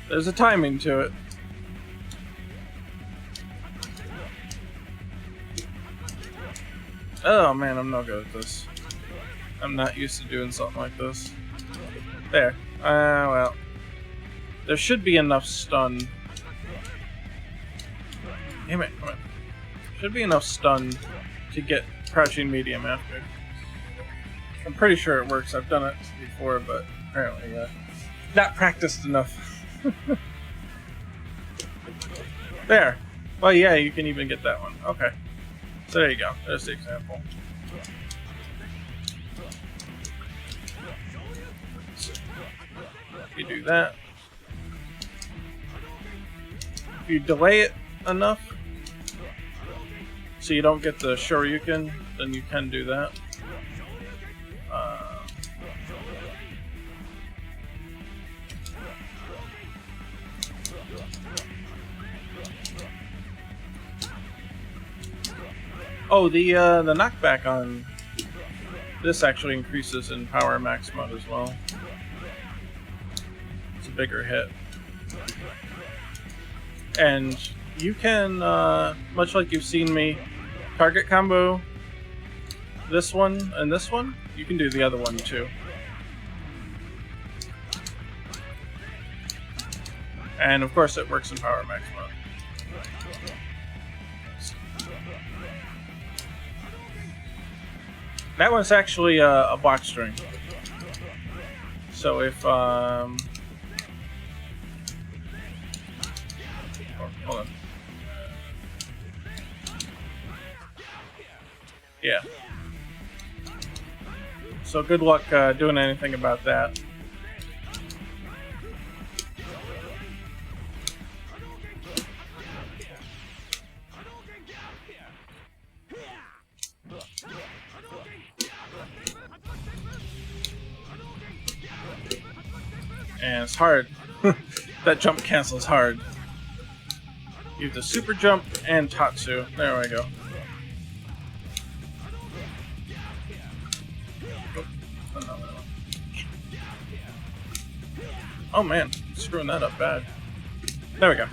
There's a timing to it. Oh man, I'm no good at this. I'm not used to doing something like this. There. Well. There should be enough stun. Damn it, come on. Should be enough stun to get crouching medium after. I'm pretty sure it works. I've done it before, but apparently not practiced enough. There. Well, yeah, you can even get that one. Okay. So there you go. There's the example. You do that. if you delay it enough so you don't get the Shoryuken, then you can do that. Oh, the knockback on this actually increases in Power Max mode as well. It's a bigger hit. And you can, much like you've seen me target combo this one and this one, you can do the other one too. And of course it works in Power Max mode. That one's actually a block string. So if hold on. Yeah. So good luck doing anything about that. And it's hard. That jump cancel is hard. You have the super jump and Tatsu. There we go. Oh man, screwing that up bad. There we go.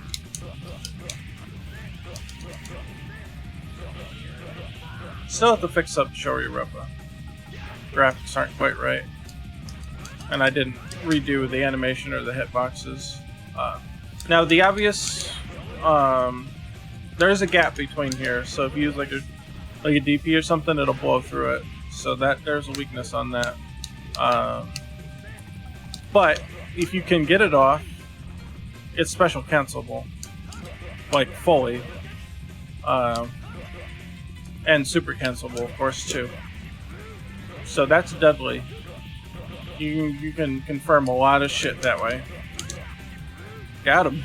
Still have to fix up Shoryuken. Graphics aren't quite right. And I didn't redo the animation or the hitboxes. Now the obvious, there is a gap between here, so if you use like a DP or something, it'll blow through it. So there's a weakness on that. But if you can get it off, it's special cancelable, like fully, and super cancelable, of course, too. So that's deadly. You can confirm a lot of shit that way. Got him.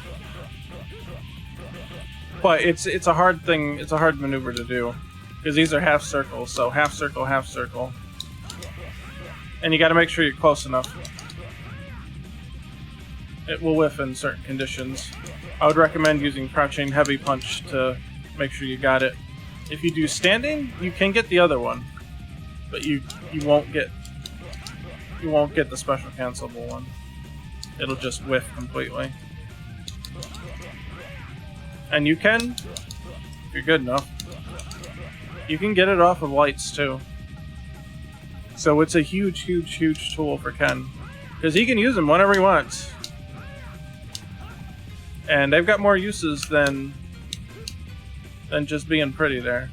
But it's a hard thing. It's a hard maneuver to do because these are half circles. So half circle, and you got to make sure you're close enough. It will whiff in certain conditions. I would recommend using crouching heavy punch to make sure you got it. If you do standing, you can get the other one, but you won't get the special cancelable one. It'll just whiff completely. And you can, if you're good enough, you can get it off of lights too. So it's a huge tool for Ken, because he can use them whenever he wants. And they've got more uses than just being pretty there.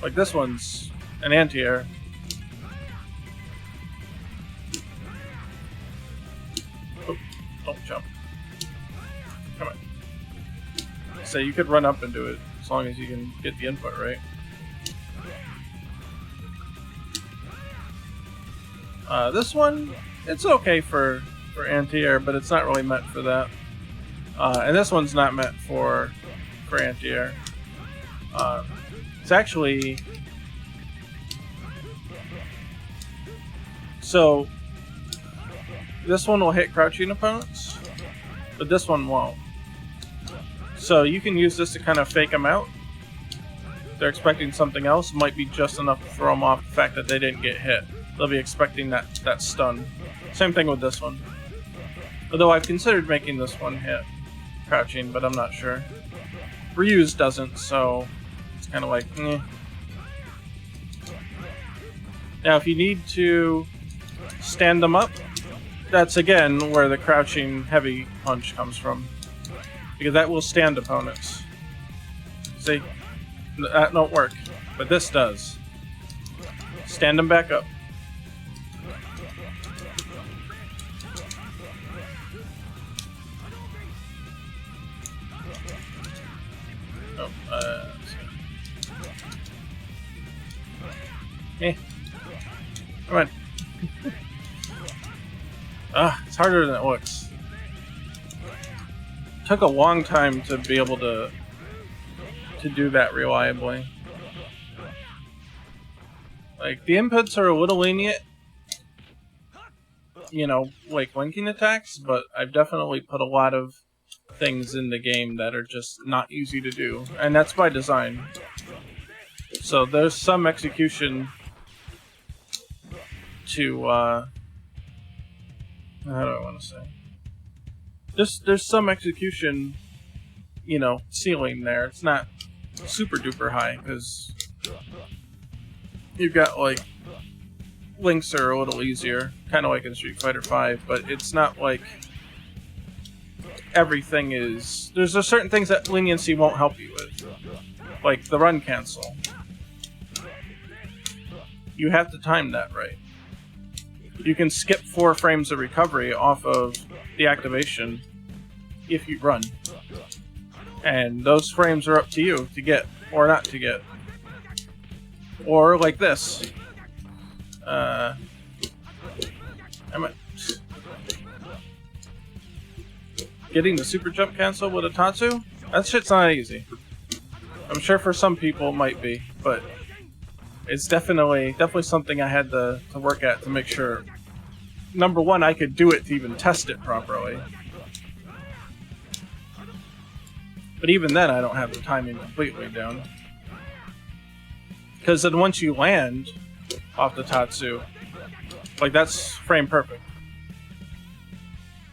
Like this one's an anti-air. Oh, don't jump. Come on. So you could run up and do it as long as you can get the input right. This one, it's okay for anti-air, but it's not really meant for that. And this one's not meant for anti-air. It's actually... So, this one will hit crouching opponents, but this one won't. So you can use this to kind of fake them out. If they're expecting something else, it might be just enough to throw them off the fact that they didn't get hit. They'll be expecting that stun. Same thing with this one. Although I've considered making this one hit crouching, but I'm not sure. Reuse doesn't, so it's kind of like, eh. Now if you need to stand them up, that's again where the crouching heavy punch comes from. Because that will stand opponents. See? That don't work. But this does. Stand them back up. Come on. It's harder than it looks. took a long time to be able to do that reliably. Like, the inputs are a little lenient, you know, like linking attacks, but I've definitely put a lot of things in the game that are just not easy to do, and that's by design. So there's some execution to, how do I want to say? There's some execution, you know, ceiling there. It's not super duper high, because you've got, like, links are a little easier, kind of like in Street Fighter V, but it's not like everything is... There's a certain things that leniency won't help you with, like the run cancel. You have to time that right. You can skip 4 frames of recovery off of the activation if you run. And those frames are up to you to get or not to get. Or like this. Getting the super jump cancel with a Tatsu? That shit's not easy. I'm sure for some people it might be, but it's definitely something I had to work at to make sure, number one, I could do it to even test it properly. But even then, I don't have the timing completely down. Because then once you land off the Tatsu, like, that's frame perfect.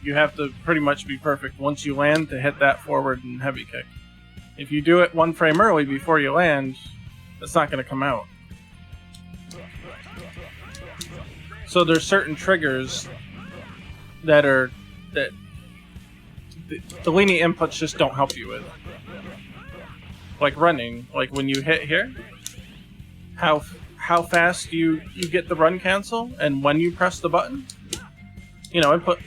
You have to pretty much be perfect once you land to hit that forward and heavy kick. If you do it 1 frame early before you land, it's not going to come out. So there's certain triggers that the lenient inputs just don't help you with. Like running, like when you hit here, how fast you get the run cancel and when you press the button. You know, input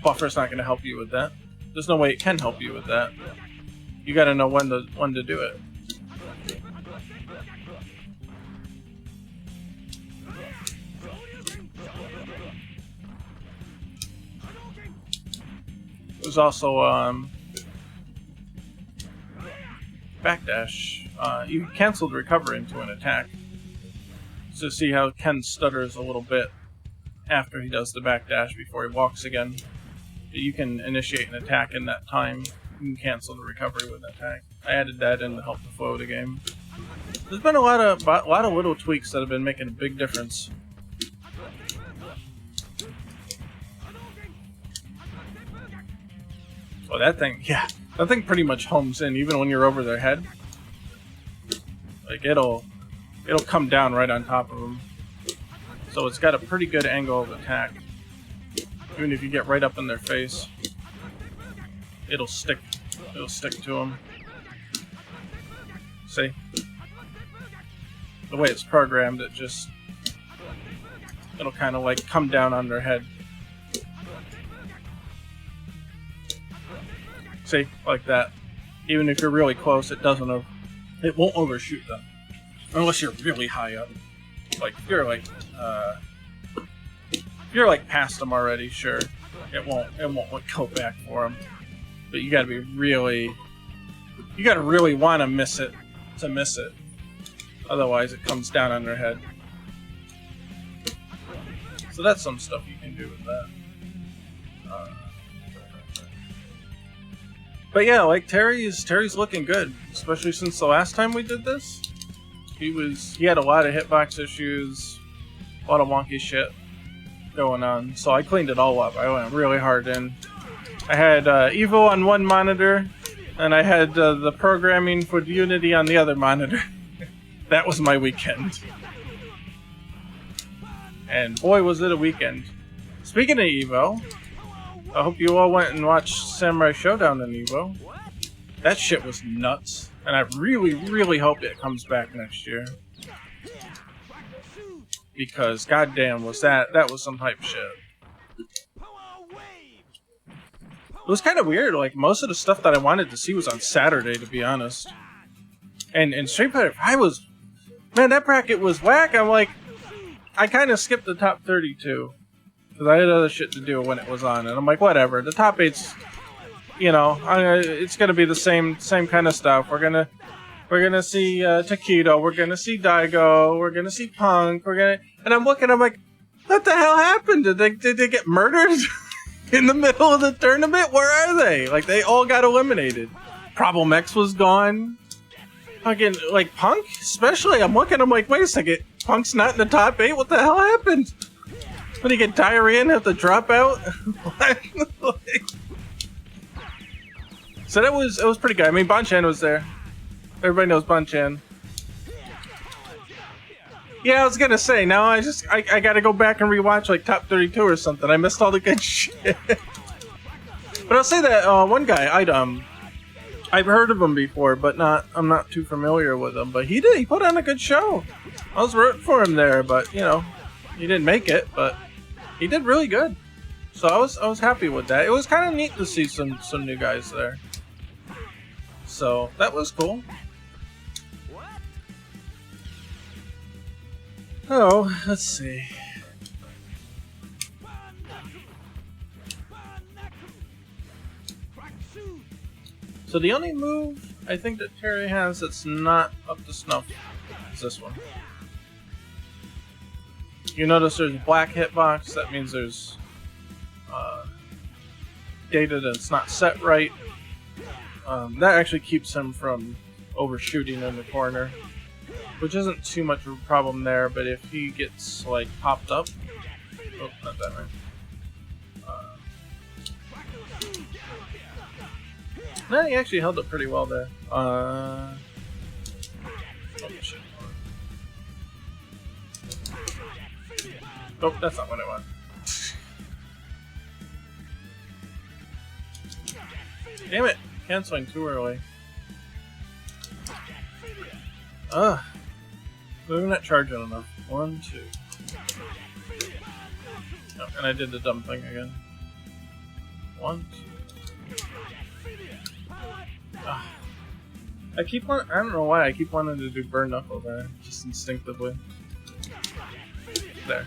buffer's not going to help you with that. There's no way it can help you with that. You got to know when to do it. There's also backdash. You canceled recovery into an attack. So see how Ken stutters a little bit after he does the backdash before he walks again. You can initiate an attack in that time. You can cancel the recovery with an attack. I added that in to help the flow of the game. There's been a lot of little tweaks that have been making a big difference. Oh, that thing pretty much homes in even when you're over their head. Like, it'll come down right on top of them. So it's got a pretty good angle of attack. Even if you get right up in their face, it'll stick to them. See? The way it's programmed, it'll kind of like come down on their head. See? Like that. Even if you're really close, it won't overshoot them. Unless you're really high up. Like, if you're like past them already, sure. It won't go back for them. But you gotta really want to miss it. Otherwise it comes down on their head. So that's some stuff you can do with that. But yeah, like Terry's looking good, especially since the last time we did this. He had a lot of hitbox issues, a lot of wonky shit going on, so I cleaned it all up. I went really hard in. I had Evo on one monitor, and I had the programming for Unity on the other monitor. That was my weekend. And boy, was it a weekend. Speaking of Evo, I hope you all went and watched Samurai Showdown in Evo. That shit was nuts, and I really, really hope it comes back next year. Because goddamn, that was some hype shit. It was kind of weird. Like, most of the stuff that I wanted to see was on Saturday, to be honest. And Street Fighter V man, that bracket was whack. I'm like, I kind of skipped the top 32 because I had other shit to do when it was on, and I'm like, whatever. The top 8's you know, it's gonna be the same kind of stuff. We're gonna see Taquito. We're gonna see Daigo. We're gonna see Punk. And I'm looking. I'm like, what the hell happened? Did they get murdered in the middle of the tournament? Where are they? Like, they all got eliminated. Problem X was gone. Fucking, like, Punk, especially. I'm looking. I'm like, wait a second. Punk's not in the top 8. What the hell happened? Did he get diarrhea and have to drop out? So it was pretty good. I mean, Bonchan was there. Everybody knows Bonchan. Yeah, I was gonna say, now I gotta go back and rewatch like Top 32 or something. I missed all the good shit. But I'll say that one guy, I've heard of him before, but I'm not too familiar with him. But he put on a good show. I was rooting for him there, but you know, he didn't make it, but he did really good. So I was happy with that. It was kind of neat to see some new guys there. So that was cool. Oh, let's see. So the only move I think that Terry has that's not up to snuff is this one. You notice there's black hitbox, that means there's dated and it's not set right. That actually keeps him from overshooting in the corner, which isn't too much of a problem there, but if he gets like popped up, oh, not that right. No, he actually held up pretty well there. Oh, shit. Oh, that's not what I want. Damn it! Canceling too early. Ugh. I'm not charging enough. 1, 2. Oh, and I did the dumb thing again. 1, 2. Ugh. I don't know why I keep wanting to do burn knuckle there, just instinctively. There.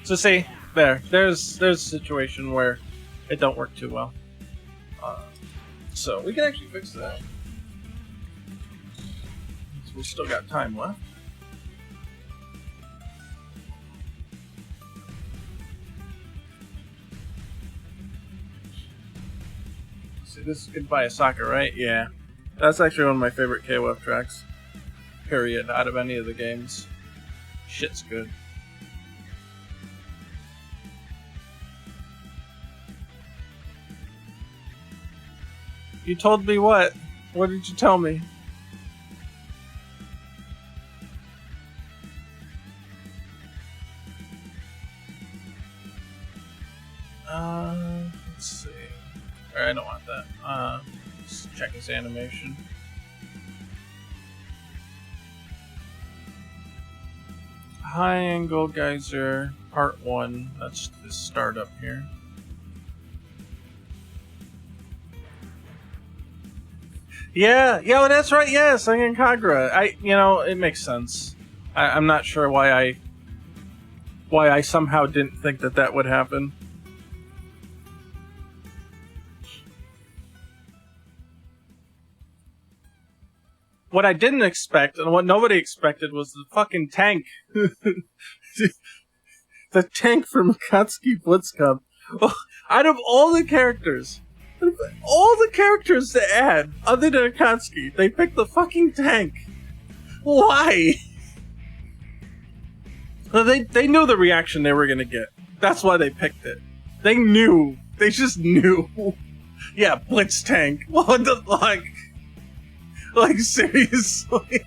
So see, there's a situation where it don't work too well. So we can actually fix that. So we still got time left. See, this is Goodbye Osaka, right? Yeah. That's actually one of my favorite KOF tracks. Period. Out of any of the games. Shit's good. You told me what? What did you tell me? Let's see. Or I don't want that. Let's check his animation. High Angle Geyser Part 1. That's the startup here. Yeah, well, that's right. Yeah, singing Kagura. It makes sense. I'm not sure why I somehow didn't think that would happen. What I didn't expect, and what nobody expected, was the fucking tank. The tank from Akatsuki Blitzcub. Out of all the characters to add, other than Akatsuki, they picked the fucking tank. Why? Well, they knew the reaction they were gonna get. That's why they picked it. They knew. They just knew. Yeah, Blitz tank. What the fuck? Like, seriously?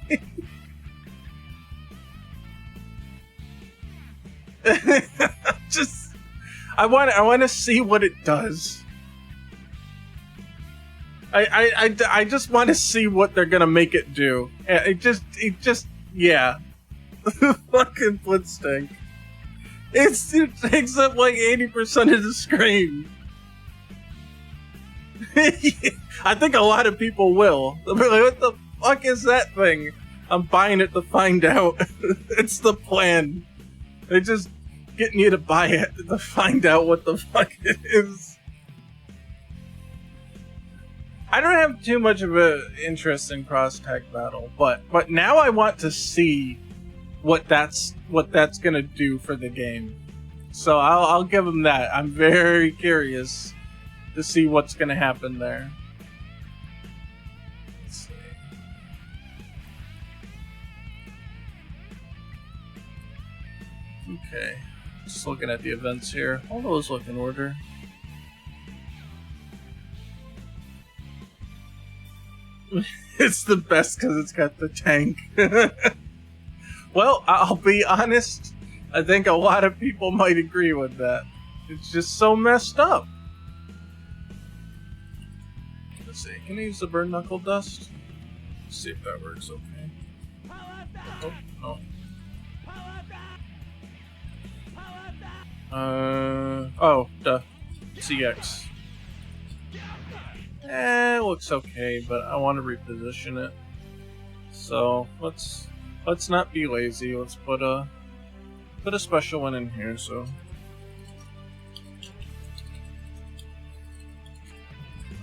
I want to see what it does. I just want to see what they're gonna make it do. Yeah. Fucking Blitz tank. It takes up like 80% of the screen. I think a lot of people will. They'll be like, what the fuck is that thing? I'm buying it to find out. It's the plan. They're just getting you to buy it to find out what the fuck it is. I don't have too much of an interest in cross tag battle, but now I want to see what that's gonna do for the game. So I'll give them that. I'm very curious to see what's gonna happen there. Let's see. Okay, just looking at the events here. All those look in order. It's the best because it's got the tank. Well, I'll be honest. I think a lot of people might agree with that. It's just so messed up. Let's see. Can I use the burn knuckle dust? Let's see if that works okay. Oh, no. Oh, duh. CX. It looks okay, but I want to reposition it. So let's not be lazy. Let's put a special one in here. So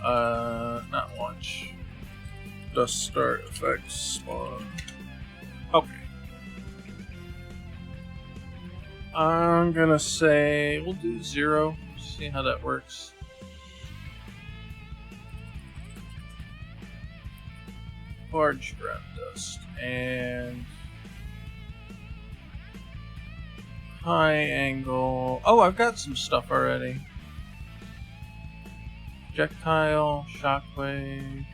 not launch. Dust start effects spawn. Okay. I'm gonna say we'll do 0. See how that works. Large ground dust and high angle. Oh, I've got some stuff already. Projectile, shockwave,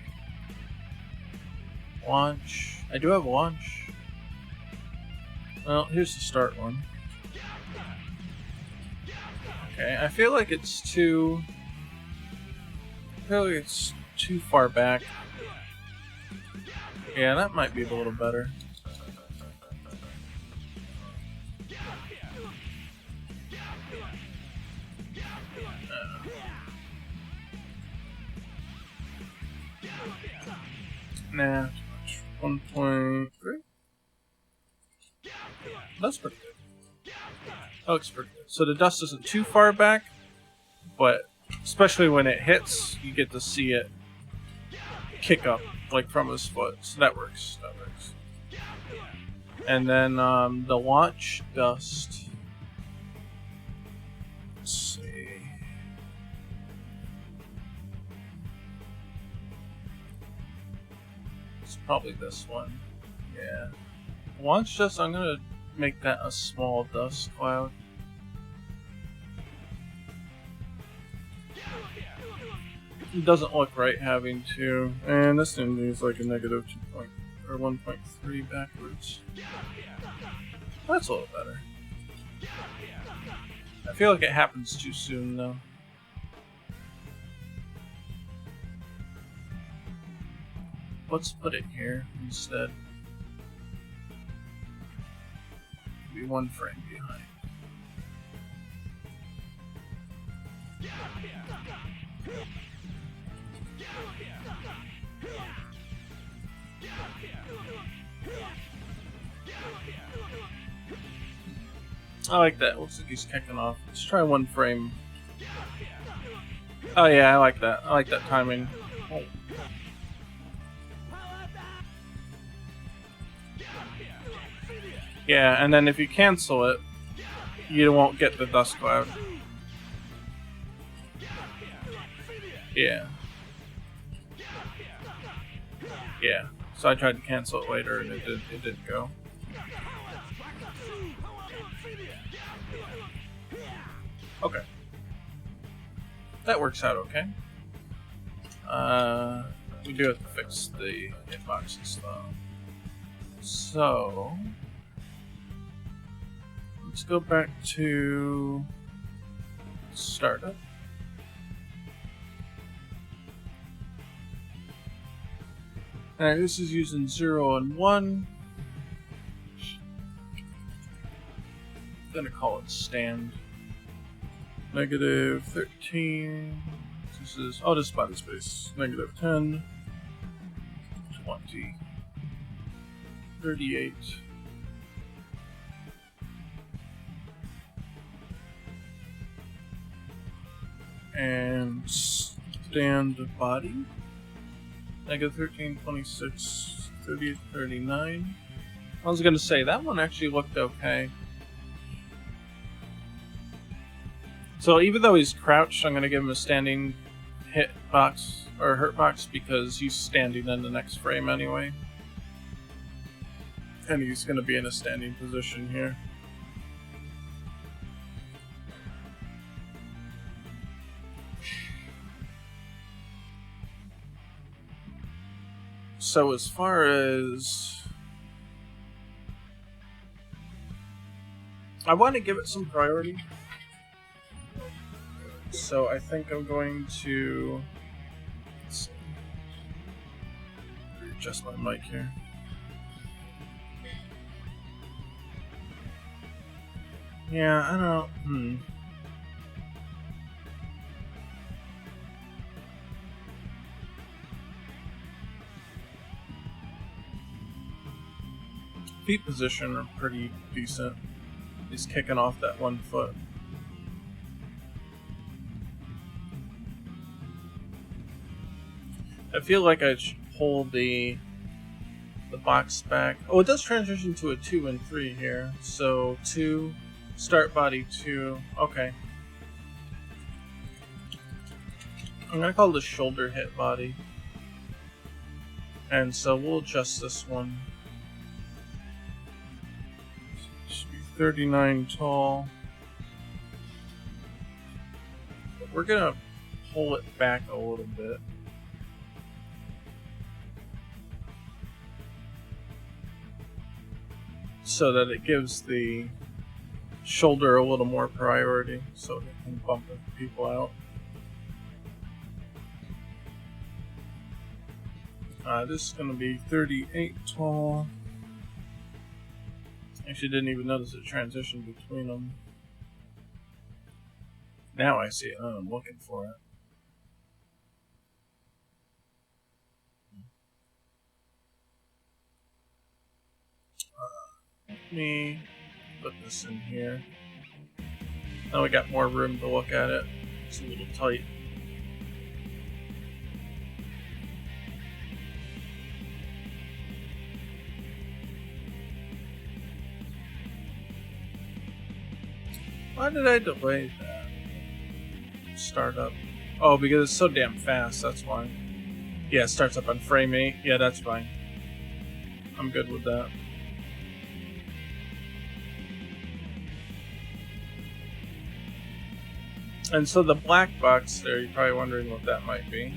launch. I do have launch. Well, here's the start one. Okay, I feel like it's too far back. Yeah, that might be a little better. Nah, too much. 1.3? That's pretty good. That looks pretty good. So the dust isn't too far back, but especially when it hits, you get to see it kick up, like from his foot. So that works. That works. And then the launch dust. Let's see. It's probably this one. Yeah. Launch dust, I'm gonna make that a small dust cloud. It doesn't look right having to, and this thing is like a negative 1.3 backwards. That's a little better. I feel like it happens too soon though. Let's put it here instead. Be 1 frame behind. I like that. Looks like he's kicking off. Let's try 1 frame. Oh yeah, I like that. I like that timing. Oh. Yeah, and then if you cancel it, you won't get the dust cloud. Yeah. Yeah. So I tried to cancel it later and it didn't go. Okay. That works out okay. We do have to fix the hitboxes though. So let's go back to startup. Alright, this is using 0 and 1. I'm gonna call it stand. Negative 13. This is, I'll just buy the space. Negative 10. 20. 38. And stand body. Negative 13, 26, 38, 39. I was gonna say, that one actually looked okay. So even though he's crouched, I'm gonna give him a standing hit box, or hurt box, because he's standing in the next frame anyway. And he's gonna be in a standing position here. So as far as... I want to give it some priority. So I think I'm going to... Let's see. Adjust my mic here. Yeah, I don't... Feet position are pretty decent. He's kicking off that 1 foot. I feel like I should pull the box back. Oh, it does transition to a 2 and 3 here. So 2, start body 2. Okay. I'm gonna call this shoulder hit body. And so we'll adjust this one. Should be 39 tall. But we're gonna pull it back a little bit. So that it gives the shoulder a little more priority, so it can bump people out. This is going to be 38 tall. Actually, didn't even notice a transition between them. Now I see it. I'm looking for it. Let me put this in here. Now we got more room to look at it. It's a little tight. Why did I delay that? Startup. Oh, because it's so damn fast, that's why. Yeah, it starts up on frame 8. Yeah, that's fine. I'm good with that. And so the black box there, you're probably wondering what that might be.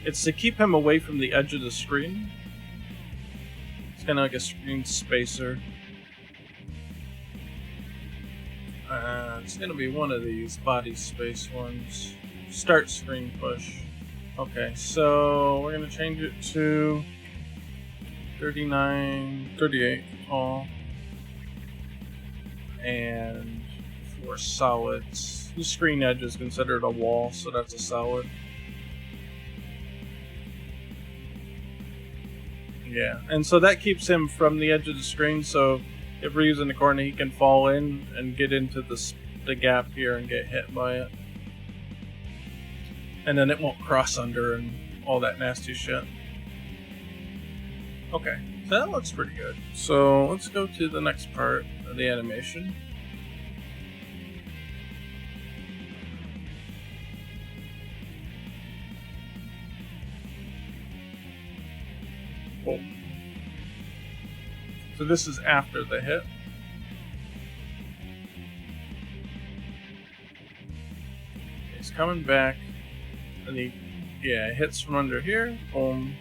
It's to keep him away from the edge of the screen. It's kind of like a screen spacer. It's going to be one of these body space ones. Start screen push. Okay, so we're going to change it to 38 tall. And for solids, the screen edge is considered a wall, so that's a solid. Yeah, and so that keeps him from the edge of the screen, so if we're using the corner, he can fall in and get into the gap here and get hit by it. And then it won't cross under and all that nasty shit. Okay, so that looks pretty good. So let's go to the next part of the animation. Cool. So this is after the hit. He's coming back, and he hits from under here. Boom.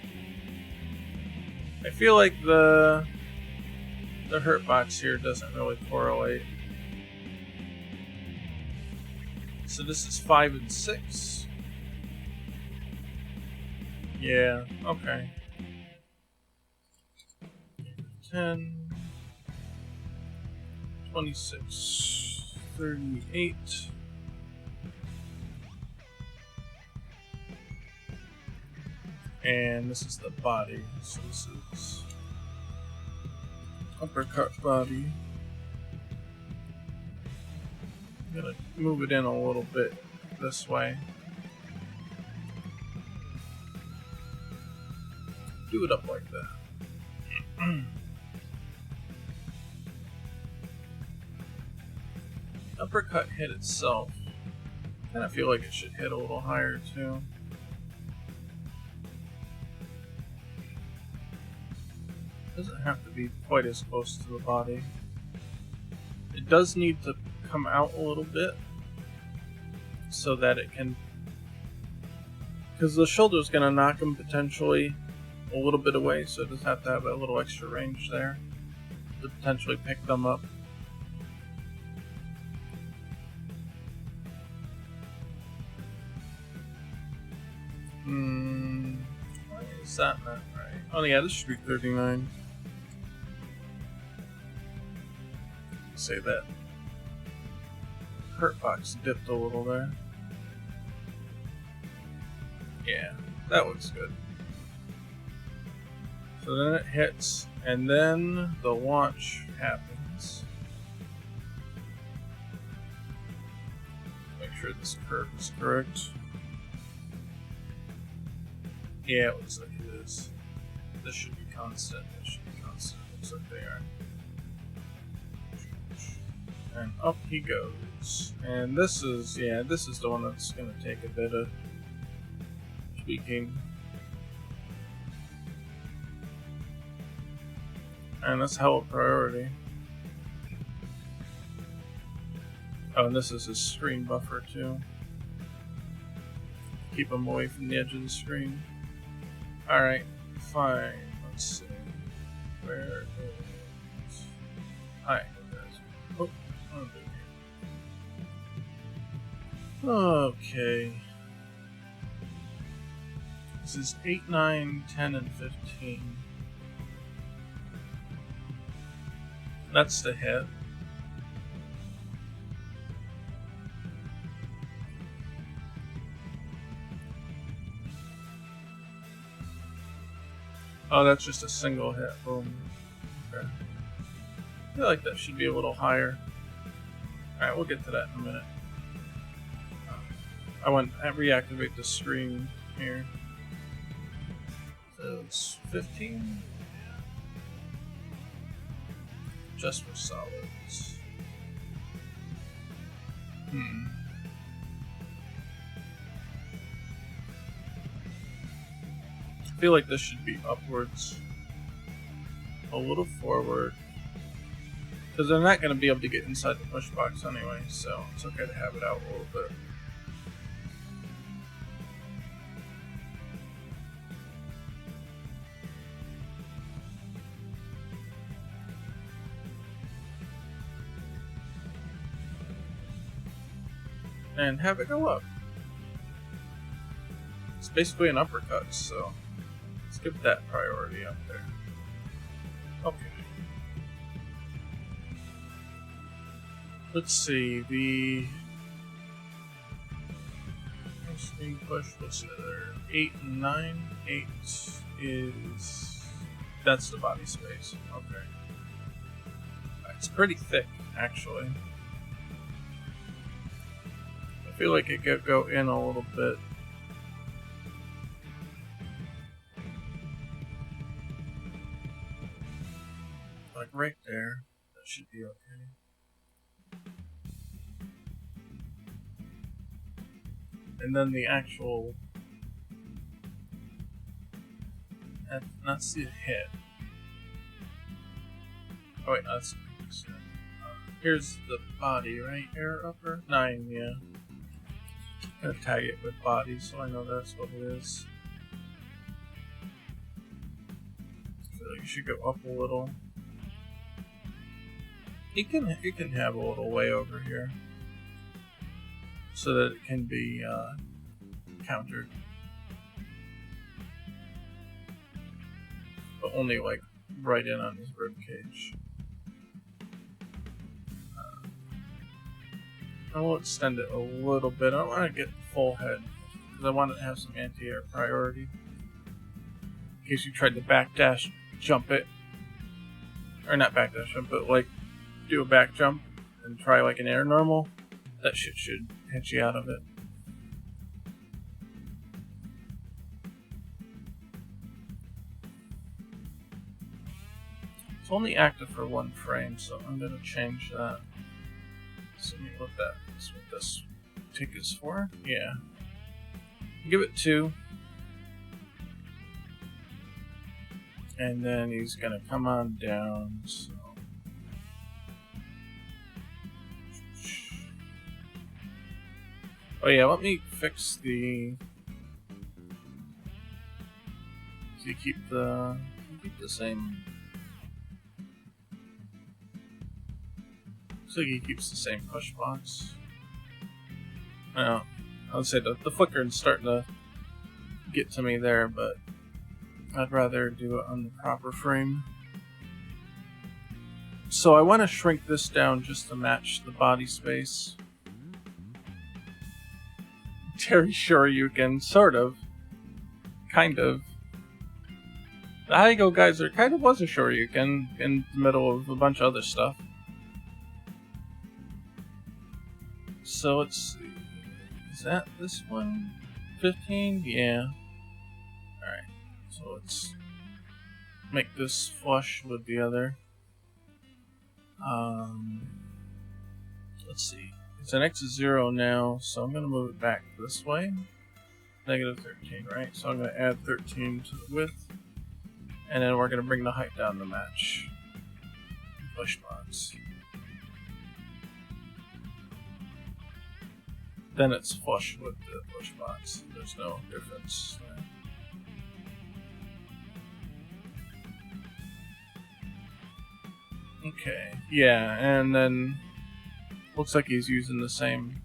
I feel like the hurt box here doesn't really correlate. So this is 5 and 6. Yeah, okay. 10, 26, 38. And this is the body. So this is uppercut body. I'm gonna move it in a little bit this way. do it up like that. Uppercut hit itself. I kind of feel like it should hit a little higher too. Doesn't have to be quite as close to the body. It does need to come out a little bit so that it can, because the shoulder's going to knock him potentially a little bit away, so it does have to have a little extra range there to potentially pick them up. Why is that not right? Oh yeah, this should be 39. Say that hurt box dipped a little there. Yeah, that looks good. So then it hits, and then the launch happens. Make sure this curve is correct. Yeah, it looks like it is. This should be constant. This should be constant. Looks like they are. And up he goes. And this is, yeah, this is the one that's going to take a bit of tweaking. And that's hell of a priority. Oh, and this is his screen buffer too. Keep him away from the edge of the screen. Alright, fine. Let's see. Where is... Hi. Oh, okay. This is 8, 9, 10, and 15. That's the hit. Oh, that's just a single hit. Boom. Okay. I feel like that should be a little higher. Alright, we'll get to that in a minute. I reactivate the screen here. So it's 15. Just for solids. I feel like this should be upwards. A little forward. Because they're not going to be able to get inside the push box anyway, so it's okay to have it out a little bit. And have it go up. It's basically an uppercut, so let's give that priority up there. Okay. Let's see, the screen push, what's the other? 8 and 9. 8 is... that's the body space. Okay. It's pretty thick, actually. I feel like it could go in a little bit. Like right there. That should be okay. And then the actual... that's the hit. Oh wait, no, that's... here's the body right here, upper? 9, yeah. I'm gonna tag it with body so I know that's what it is. I feel like you should go up a little. You can have a little way over here so that it can be countered, but only like right in on his rib cage. I will extend it a little bit. I don't want to get full head because I want it to have some anti-air priority in case you tried to backdash jump it, or not backdash jump, but like do a back jump and try like an air normal. That shit should hit you out of it. only active for 1 frame, so I'm gonna change that. So let me look at that's what this tick is for. Yeah. Give it 2. And then he's gonna come on down, so. Oh yeah, let me fix the. Do you keep the same? Looks like he keeps the same push box. Well, I would say the flickering's starting to get to me there, but I'd rather do it on the proper frame. So I want to shrink this down just to match the body space. Terry Shoryuken, sort of. Kind of. The Haigo Geyser kind of was a Shoryuken in the middle of a bunch of other stuff. So let's see. Is that this one? 15? Yeah. Alright. So let's make this flush with the other. Let's see. It's an X is 0 now, so I'm going to move it back this way. Negative 13, right? So I'm going to add 13 to the width. And then we're going to bring the height down to match push box. Then it's flush with the push box. There's no difference there. Okay, yeah, and then looks like he's using the same.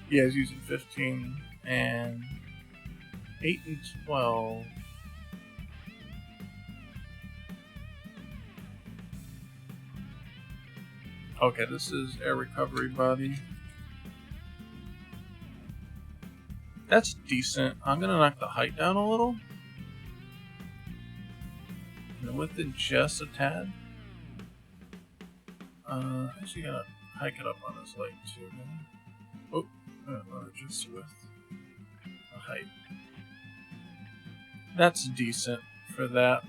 Yeah, he's using 15 and 8 and 12. Okay, this is air recovery body. That's decent. I'm gonna knock the height down a little. And the width just a tad. Actually gonna hike it up on his leg too. Oh, just with the height. That's decent for that.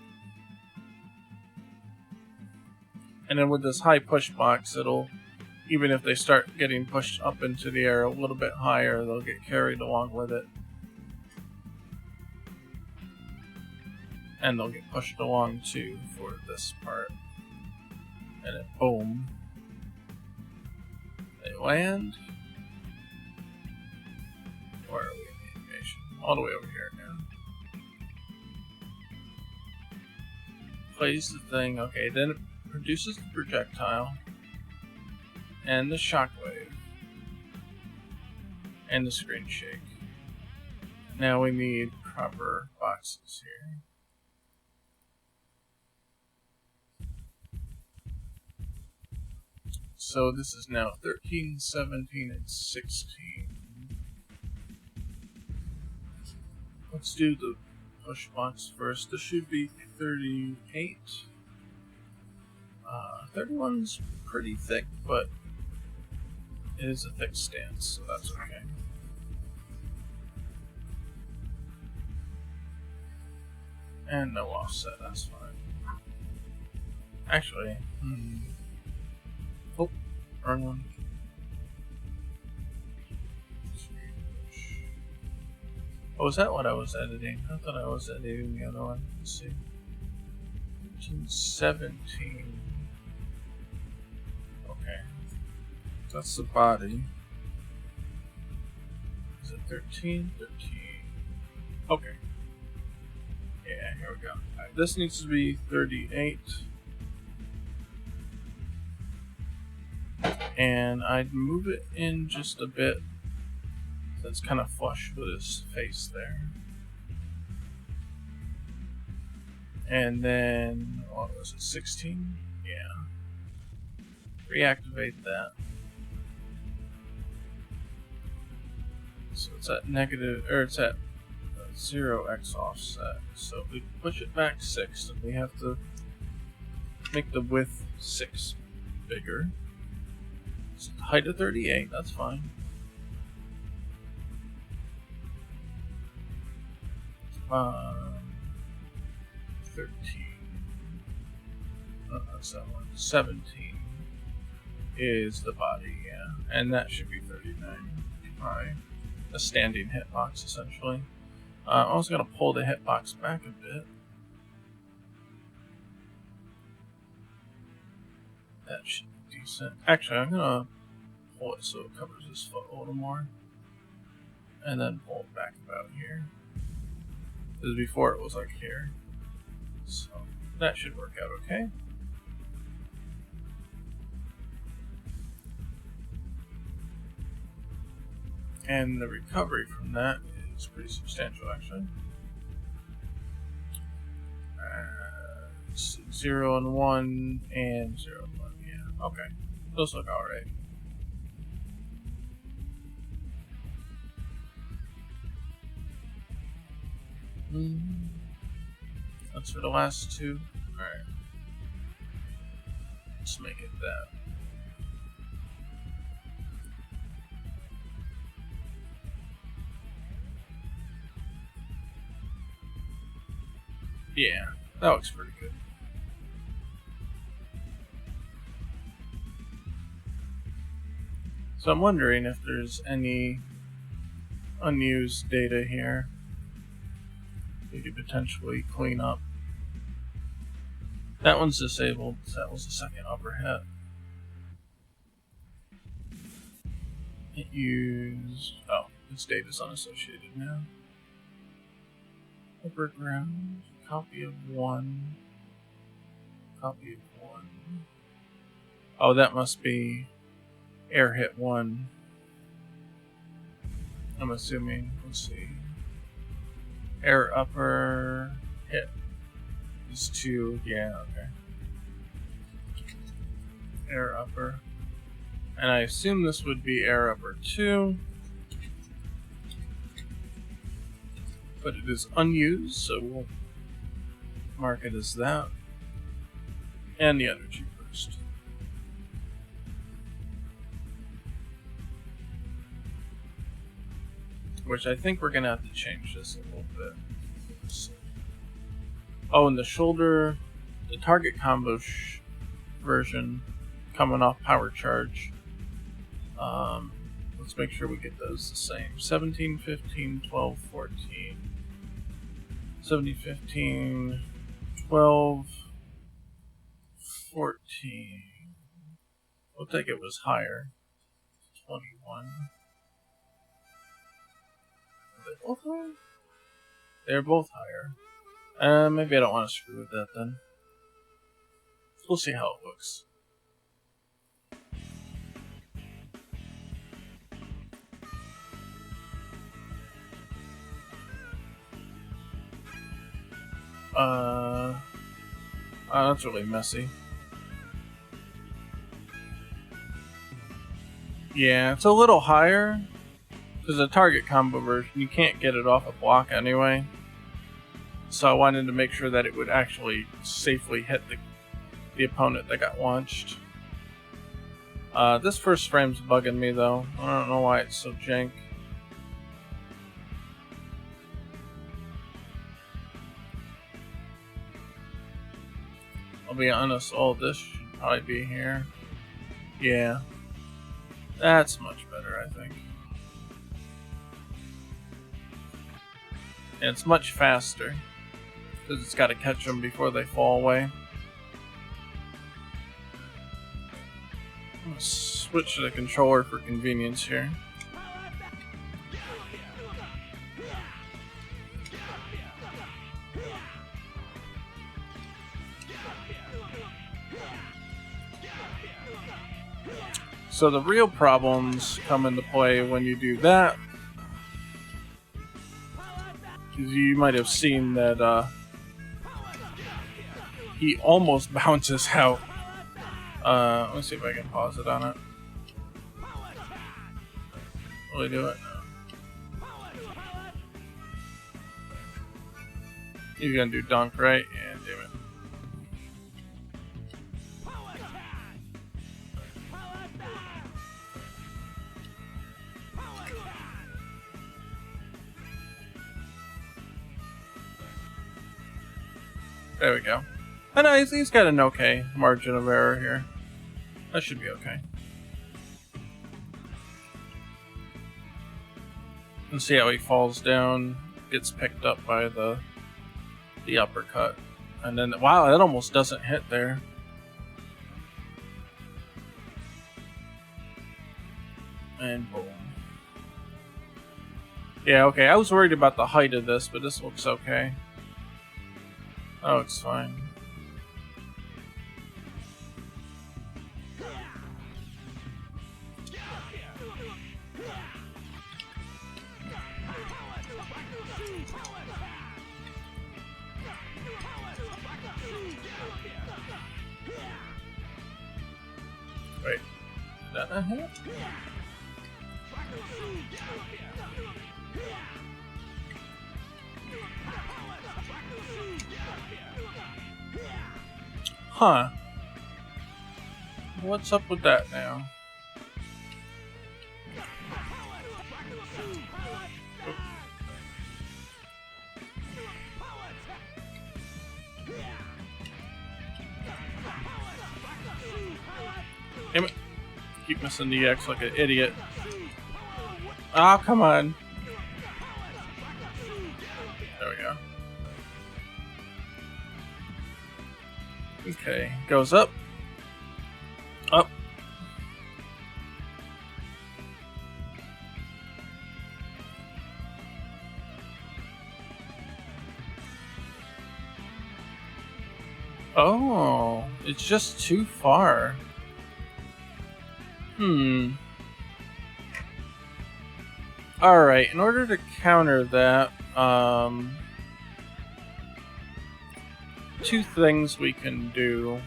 And then with this high push box, it'll, even if they start getting pushed up into the air a little bit higher, they'll get carried along with it. And they'll get pushed along too for this part. And then boom. They land. Where are we in the animation? All the way over here now. Plays the thing. Okay, then it produces the projectile. And the shockwave. And the screen shake. Now we need proper boxes here. So this is now 13, 17, and 16. Let's do the push box first. This should be 38. 31's pretty thick, but it is a thick stance, so that's okay. And no offset, that's fine. Actually, oh, wrong one. Oh, is that what I was editing? I thought I was editing the other one. Let's see. 13, 17. Okay. That's the body. Is it 13? 13. Okay. Yeah, here we go. Alright, this needs to be 38. And I'd move it in just a bit. So it's kind of flush with his face there. And then, what was it, 16? Yeah. Reactivate that. So it's at negative, or it's at 0x offset. So if we push it back 6, then we have to make the width 6 bigger. So height of 38, that's fine. 13. That's that one. 17 is the body, yeah. And that should be 39. Alright. A standing hitbox, essentially. I'm also going to pull the hitbox back a bit. That should be decent. Actually, I'm going to pull it so it covers this foot a little more. And then pull it back about here. Because before it was like here. So that should work out okay. And the recovery from that is pretty substantial, actually. 0 and 1 and 0 and 1. Yeah, okay. Those look alright. That's for the last two. Alright. Let's make it that. Yeah, that looks pretty good. So I'm wondering if there's any unused data here we could potentially clean up. That one's disabled. That was the second upper hit. It used... oh, its data's unassociated now. Upper ground. Copy of 1. Copy of 1. Oh, that must be air hit 1. I'm assuming. Let's see. Air upper hit is 2. Yeah, okay. Air upper. And I assume this would be air upper 2. But it is unused, so we'll mark it as that. And the energy burst. Which I think we're going to have to change this a little bit. Oh, and the shoulder, the target combo version coming off power charge. Let's make sure we get those the same. 17, 15, 12, 14. 17, 15, 12, 14. Looked like it was higher. 21. Are they both higher? They're both higher. Maybe I don't want to screw with that then. We'll see how it looks. That's really messy. Yeah, it's a little higher. Because the target combo version, you can't get it off a block anyway. So I wanted to make sure that it would actually safely hit the opponent that got launched. This first frame's bugging me though. I don't know why it's so jank. I'll be honest, all this should probably be here. Yeah. That's much better, I think. And it's much faster. Because it's got to catch them before they fall away. I'm going to switch to the controller for convenience here. So the real problems come into play when you do that. Because you might have seen that he almost bounces out. Let me see if I can pause it on it. Will I do it? No. He's gonna do dunk, right? Yeah, damn it. There we go. I know he's got an okay margin of error here. That should be okay. And see how he falls down, gets picked up by the uppercut. And then, wow, that almost doesn't hit there. And boom. Yeah, okay, I was worried about the height of this, but this looks okay. That looks fine. Wait, is that a hit? Huh. What's up with that now? Damn it. Keep missing the X like an idiot. Ah, oh, come on. There we go. Okay, goes up. Up. Oh, it's just too far. Alright, in order to counter that, two things we can do.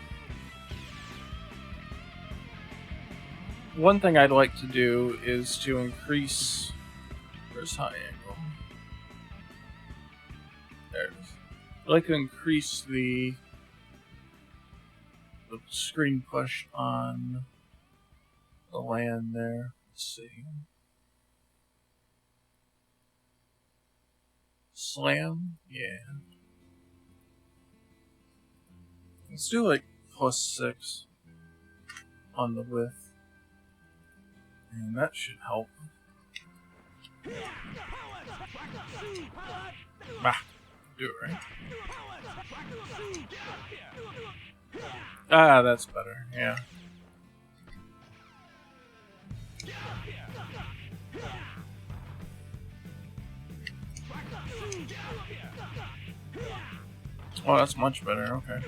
One thing I'd like to do is to increase... Where's high angle? There it is. I'd like to increase the screen push on the land there. Let's see. Slam? Yeah. Let's do like +6 on the width. And that should help. Ah, do it right. Ah, that's better, yeah. Oh, that's much better, okay.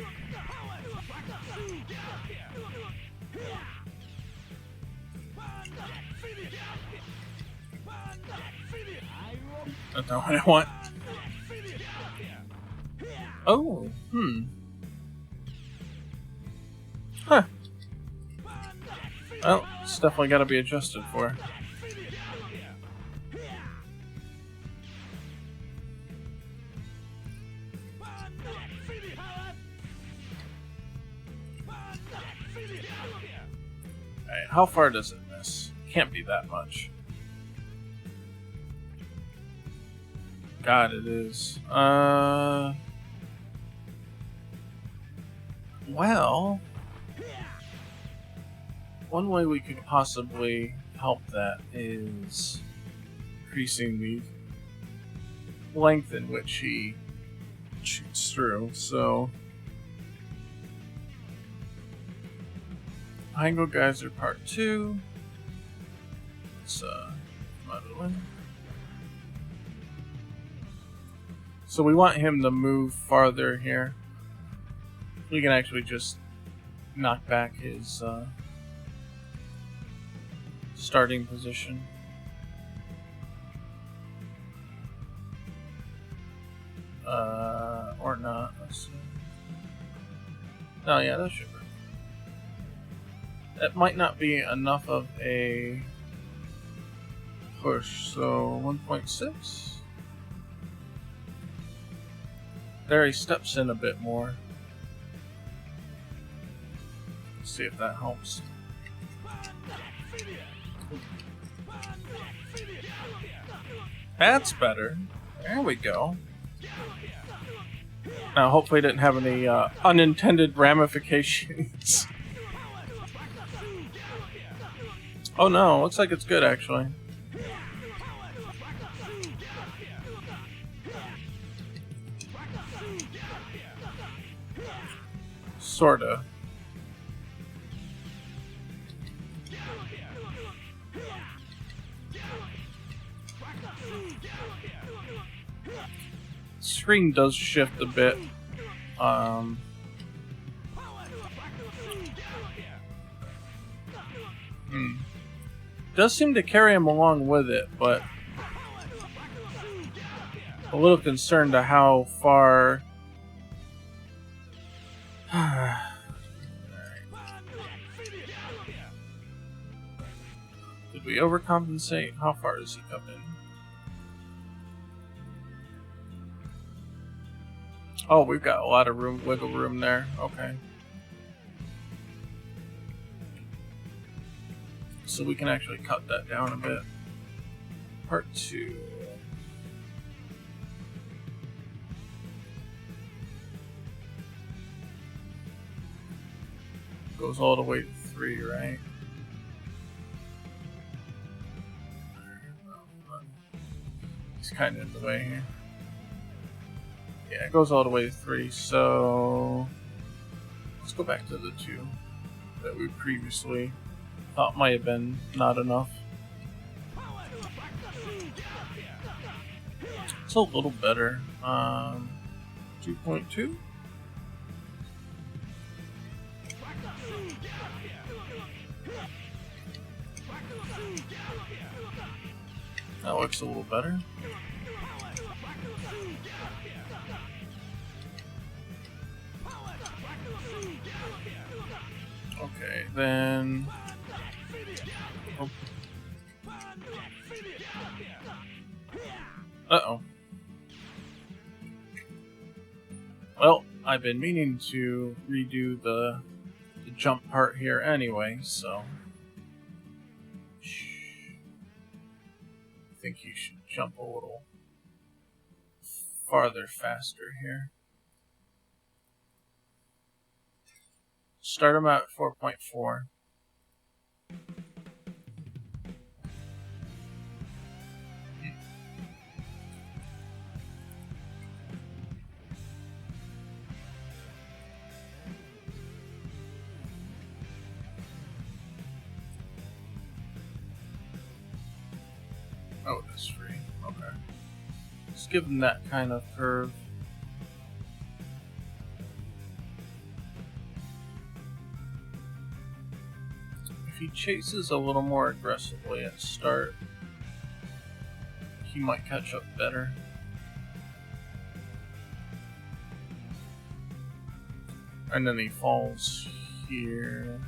That's not what I want. Oh, Huh. Well, it's definitely got to be adjusted for. Alright, how far does it miss? Can't be that much. God, it is. Well, one way we could possibly help that is increasing the length in which he shoots through. So, Angle Geyser Part 2. Let's model in. So we want him to move farther here. We can actually just knock back his starting position. Or not. Let's see. Oh yeah, that should work. That might not be enough of a push, so 1.6. There, he steps in a bit more. Let's see if that helps. That's better. There we go. Now, hopefully, it didn't have any unintended ramifications. Oh no, looks like it's good actually. Sorta. Screen does shift a bit. Does seem to carry him along with it, but a little concerned to how far. Did we overcompensate? How far does he come in? Oh, we've got a lot of room, wiggle room there. Okay. So we can actually cut that down a bit. Part 2. Goes all the way to 3, right? He's kind of in the way here. Yeah, it goes all the way to 3, so let's go back to the 2 that we previously thought might have been not enough. It's a little better. 2.2? That looks a little better. Okay, then... Oh. Uh-oh. Well, I've been meaning to redo the jump part here anyway, so... I think you should jump a little farther faster here. Start them at 4.4. Oh, that's free. Okay. Let's give him that kind of curve. If he chases a little more aggressively at start, he might catch up better. And then he falls here.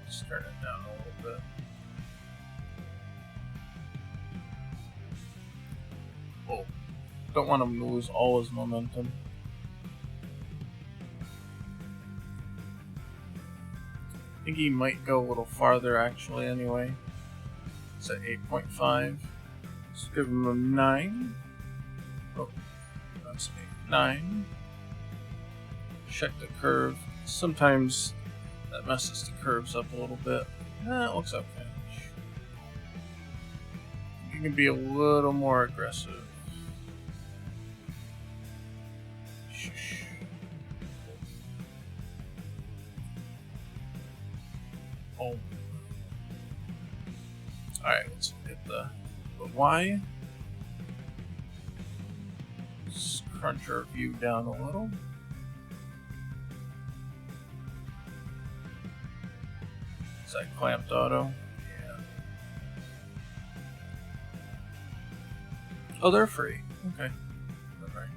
Let's turn it down a little bit. Oh, don't want him to lose all his momentum. I think he might go a little farther actually anyway. It's at 8.5. Let's give him a 9. Oh, that's 8. 9. Check the curve. Sometimes that messes the curves up a little bit. It looks okay. You can be a little more aggressive. Oh. Alright, let's get the Y. Let's crunch our view down a little. Is that clamped auto? Yeah. Oh, they're free. Okay. Alright.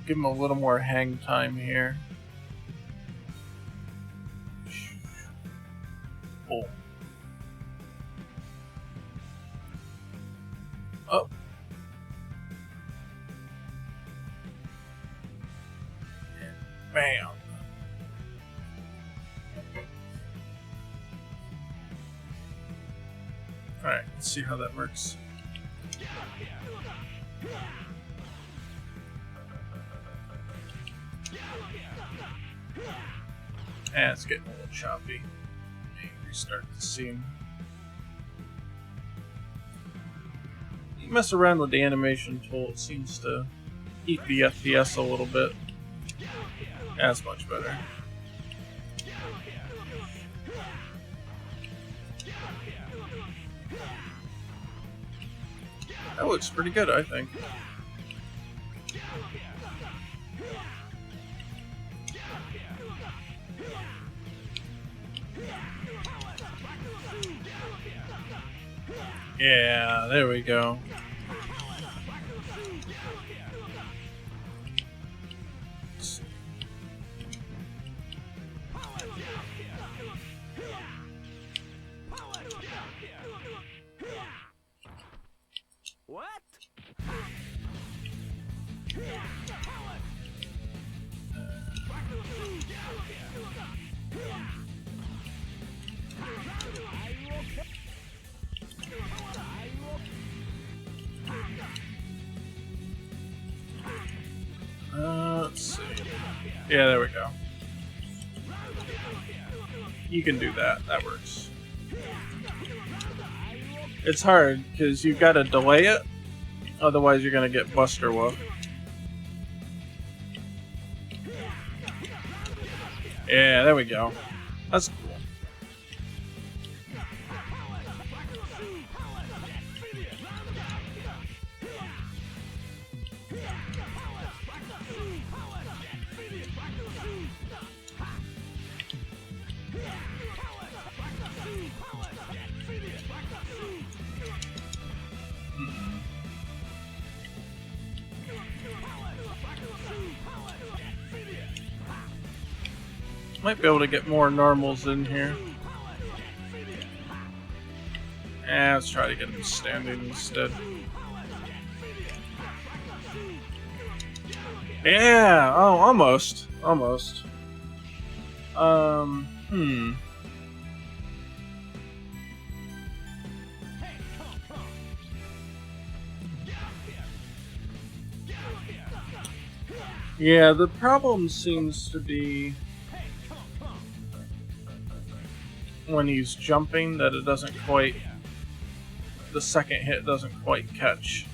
Give him a little more hang time here. Oh. Oh. Bam. Alright, let's see how that works. And it's getting a little choppy. Let me restart the scene. You mess around with the animation tool, it seems to eat the FPS a little bit. That's much better. That looks pretty good, I think. Yeah, there we go. What? Let's see. Yeah, there we go. You can do that. That works. It's hard because you gotta delay it, otherwise you're gonna get Buster Woof. Yeah, there we go. That's cool. Might be able to get more normals in here. Let's try to get him standing instead. Yeah! Oh, almost. Almost. Yeah, the problem seems to be when he's jumping that it doesn't quite, the second hit doesn't quite catch.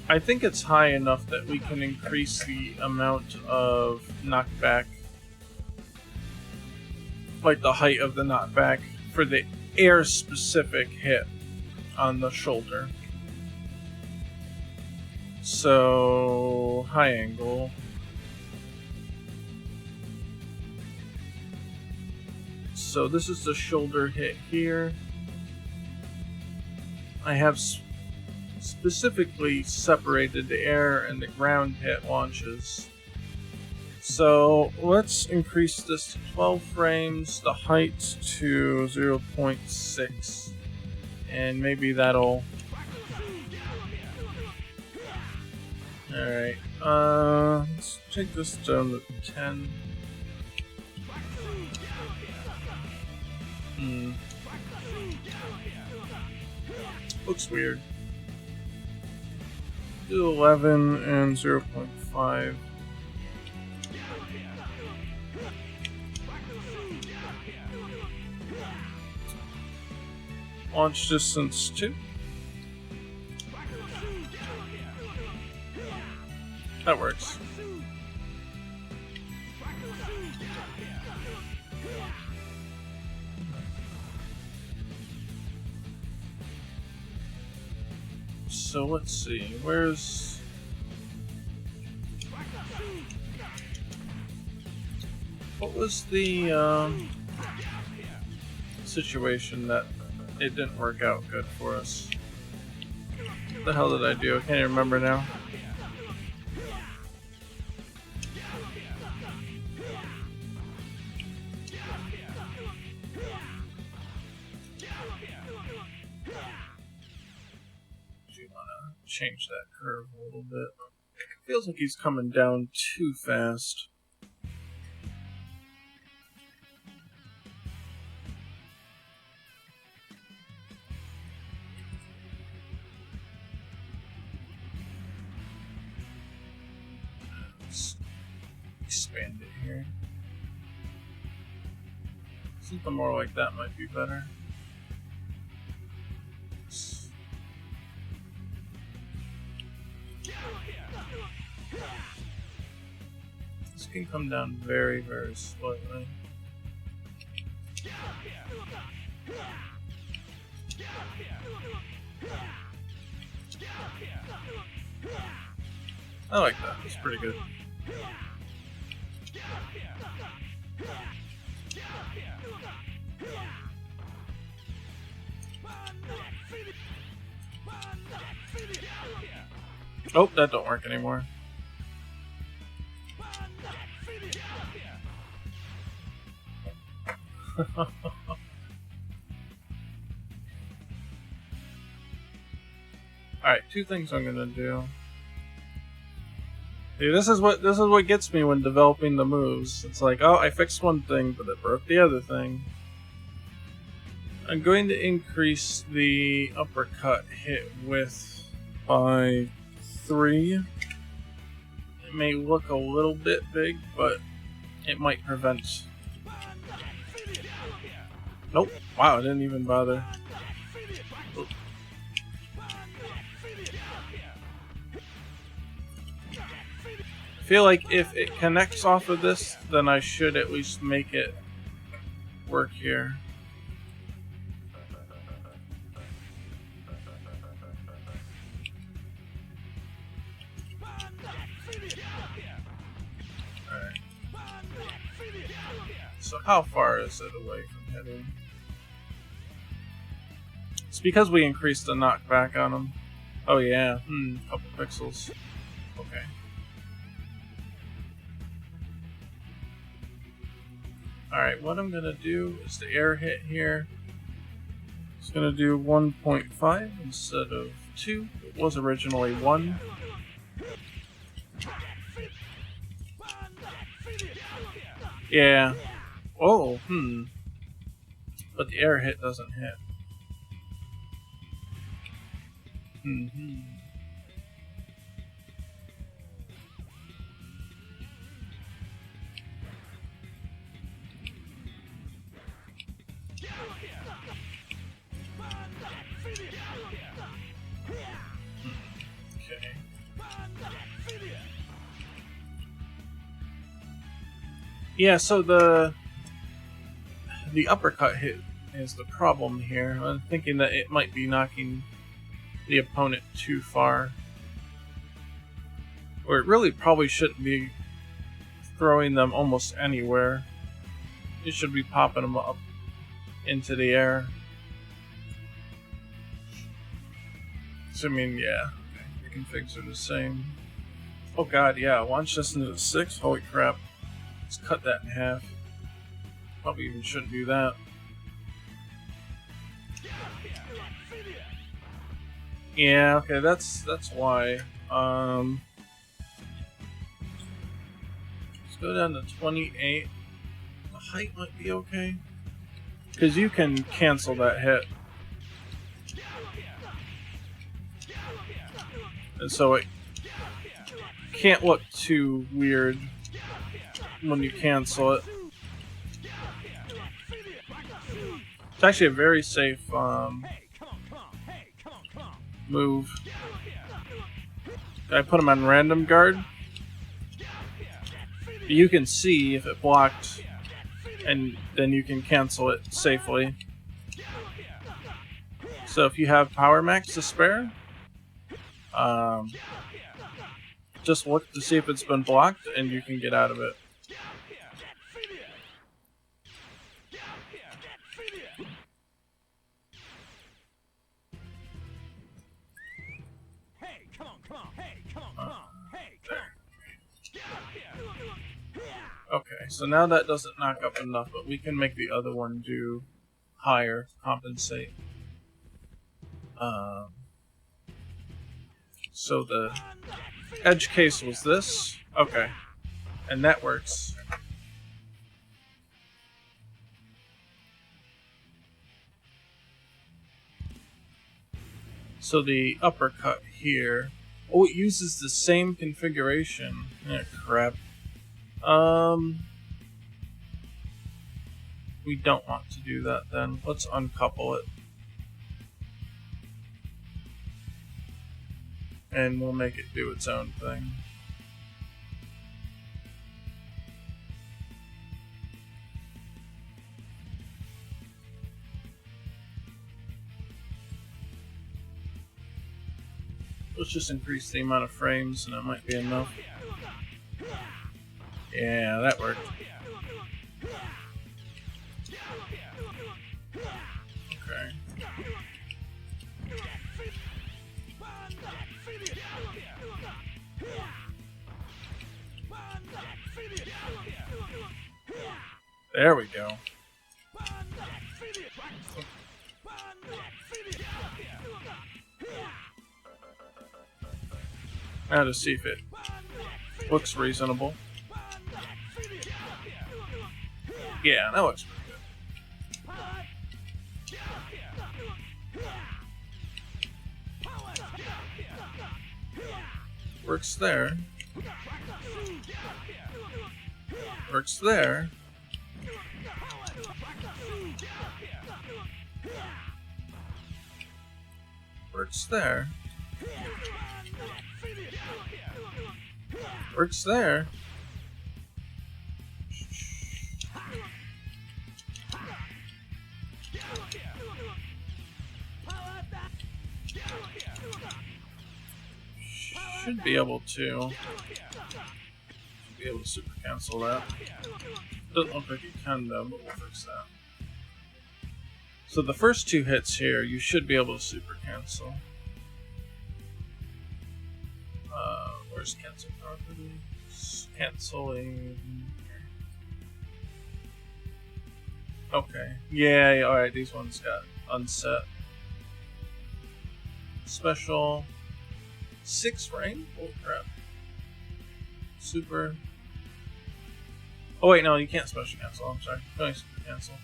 I think it's high enough that we can increase the amount of knockback, like the height of the knockback for the air specific hit on the shoulder. So, high angle. So this is the shoulder hit here. I have specifically separated the air and the ground hit launches. So let's increase this to 12 frames, the height to 0.6, and maybe that'll... Alright, let's take this down to 10. Looks weird. Do 11 and 0.5. Launch distance 2. That works. So let's see, where's... What was the situation that it didn't work out good for us? What the hell did I do? I can't even remember now. Change that curve a little bit. Feels like he's coming down too fast. Let's expand it here. Something more like that might be better. This can come down very, very slightly. I like that. It's pretty good. Oh, that don't work anymore. Alright, two things I'm gonna do. See, this is what gets me when developing the moves. It's like, oh, I fixed one thing, but it broke the other thing. I'm going to increase the uppercut hit width by 3. It may look a little bit big, but it might prevent. Nope. Wow, I didn't even bother. Oop. I feel like if it connects off of this, then I should at least make it work here. Alright. So how far is it away from hitting? It's because we increased the knockback on him. Oh yeah, couple pixels. Okay. Alright, what I'm gonna do is the air hit here. It's gonna do 1.5 instead of 2. It was originally 1. Yeah. Oh, But the air hit doesn't hit. Okay. Yeah, so the uppercut hit is the problem here. I'm thinking that it might be knocking the opponent too far. Or it really probably shouldn't be throwing them almost anywhere. It should be popping them up into the air. So, I mean, yeah. The configs are the same. Oh god, yeah. Launch this into the 6? Holy crap. Let's cut that in half. Probably even shouldn't do that. Yeah, okay, that's why. Let's go down to 28. The height might be okay. Because you can cancel that hit. And so it can't look too weird when you cancel it. It's actually a very safe move. I put him on random guard. You can see if it blocked, and then you can cancel it safely. So if you have power max to spare, just look to see if it's been blocked, and you can get out of it. Okay, so now that doesn't knock up enough, but we can make the other one do higher, compensate. So the edge case was this? Okay. And that works. So the uppercut here. Oh, it uses the same configuration. Crap. We don't want to do that then. Let's uncouple it. And we'll make it do its own thing. Let's just increase the amount of frames and it might be enough. Yeah, that worked. Okay. There we go. Now to see if it looks reasonable. Yeah, that looks pretty good. Works there. Works there. Works there. Works there. Should be able to super cancel that. Doesn't look like it can though, but we'll fix that. So the first two hits here, you should be able to super cancel. Where's cancel properties? Canceling. Okay. Yeah, alright, these ones got unset. Special. 6 frame? Oh crap. Super. Oh wait, no, you can't special cancel. I'm sorry. No, super cancel.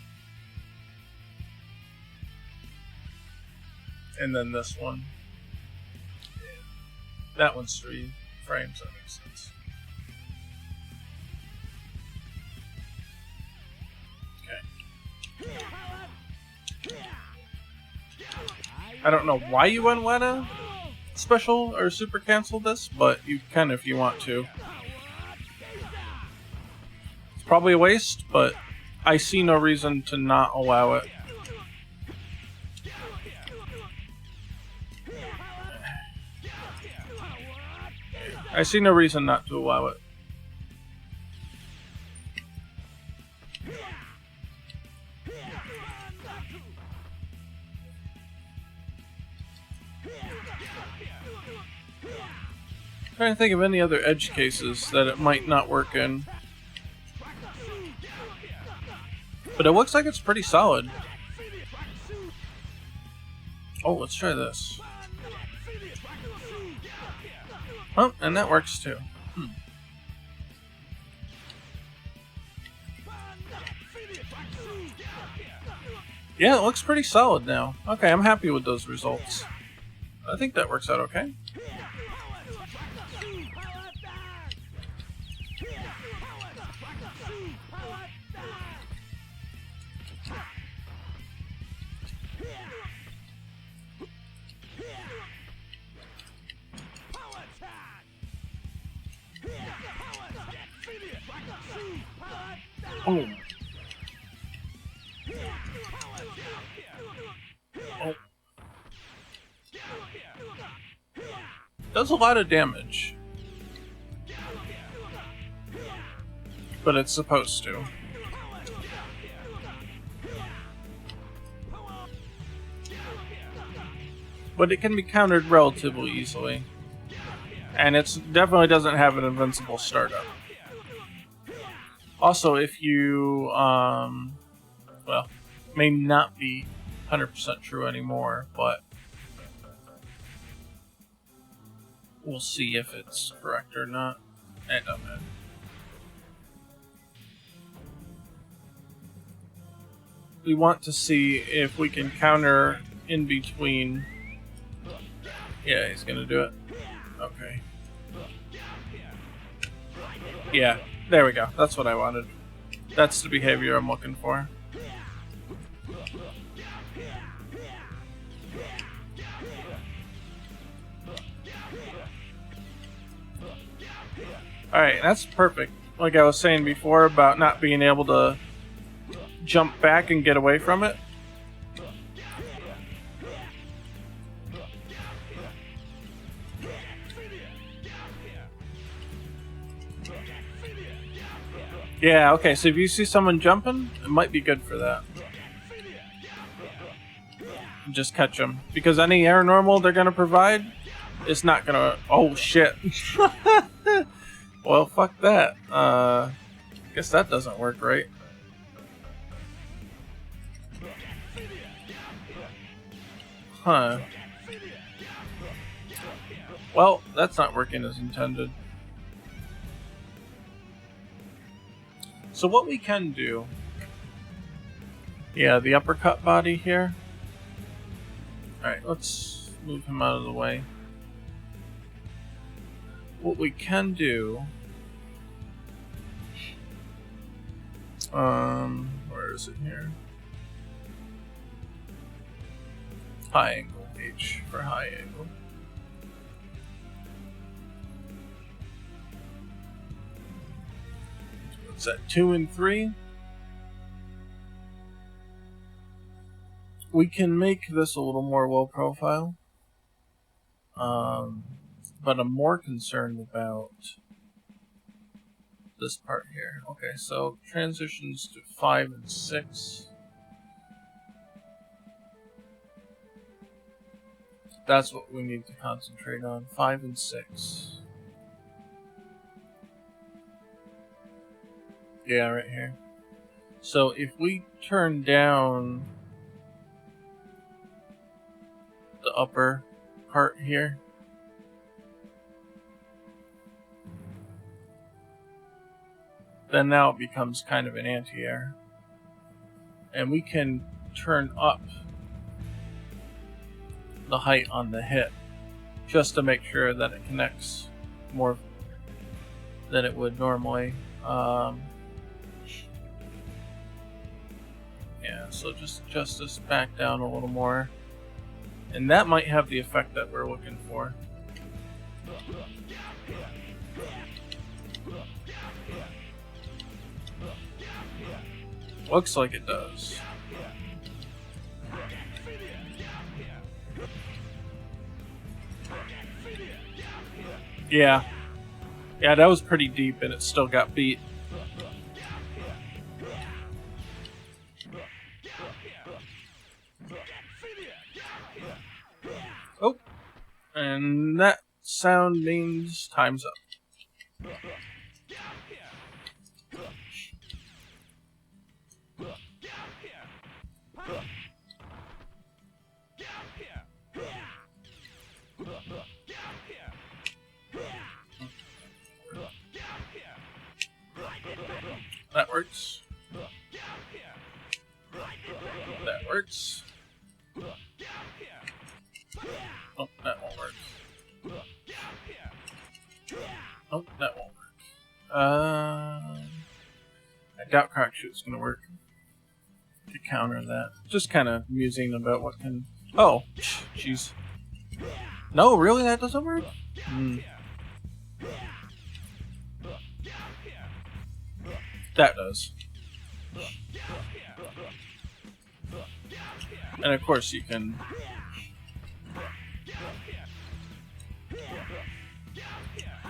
And then this one. That one's 3 frames, that makes sense. Okay. I don't know why you wouldn't want to special or super cancel this, but you can if you want to. It's probably a waste, but I see no reason to not allow it. I see no reason not to allow it. I'm trying to think of any other edge cases that it might not work in. But it looks like it's pretty solid. Oh, let's try this. Oh, and that works too. Yeah, it looks pretty solid now. Okay, I'm happy with those results. I think that works out okay. Oh. Oh. Does a lot of damage. But it's supposed to. But it can be countered relatively easily. And it definitely doesn't have an invincible startup. Also, if you, well, may not be 100% true anymore, but We'll see if it's correct or not. It don't matter. We want to see if we can counter in between. Yeah, he's gonna do it. Okay. Yeah, there we go. That's what I wanted. That's the behavior I'm looking for. Alright, that's perfect. Like I was saying before about not being able to jump back and get away from it. Yeah, okay, so if you see someone jumping, it might be good for that. Just catch them. Because any air normal they're going to provide, it's not going to... Oh, shit. Well, fuck that. Guess that doesn't work right. Huh. Well, that's not working as intended. So what we can do... Yeah, the uppercut body here. Alright, let's move him out of the way. What we can do... where is it here? High angle, H for high angle. What's that, 2 and 3? We can make this a little more low profile. But I'm more concerned about this part here. Okay, so transitions to 5 and 6. That's what we need to concentrate on. 5 and 6. Yeah, right here. So if we turn down the upper part here, then now it becomes kind of an anti-air. And we can turn up the height on the hit just to make sure that it connects more than it would normally. Yeah, so just adjust this back down a little more. And that might have the effect that we're looking for. Looks like it does. Yeah. Yeah, that was pretty deep and it still got beat. Oh. And that sound means time's up. That works. That works. Oh, that won't work. Oh, that won't work. I doubt crack shoot's gonna work to counter that. Just kind of musing about what can. Oh, jeez. No, really, that doesn't work. That does. And of course you can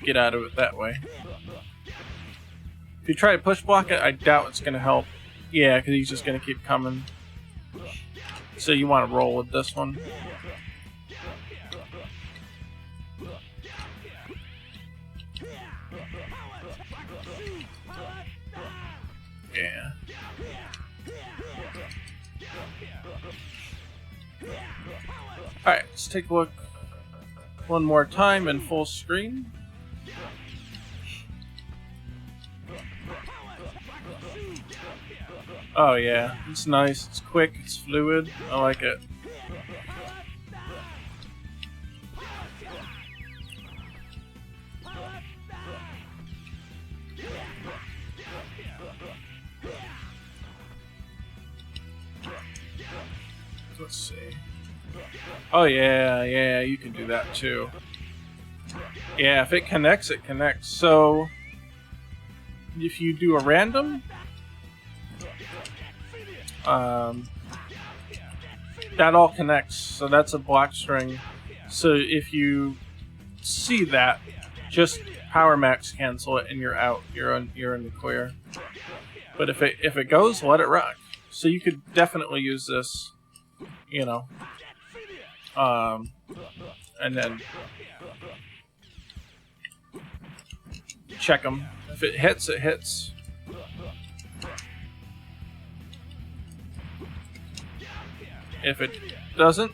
get out of it that way. If you try to push block it, I doubt it's going to help. Yeah, because he's just going to keep coming. So you want to roll with this one. Yeah. Alright, let's take a look. one more time in full screen. Oh yeah, it's nice, it's quick, it's fluid, I like it. Let's see. Oh yeah, you can do that too. Yeah, if it connects, it connects. So, if you do a random, that all connects. So that's a block string. So if you see that, just power max cancel it, and you're out. You're in the clear. But if it goes, let it rock. So you could definitely use this, you know, and then check them. If it hits, it hits. If it doesn't,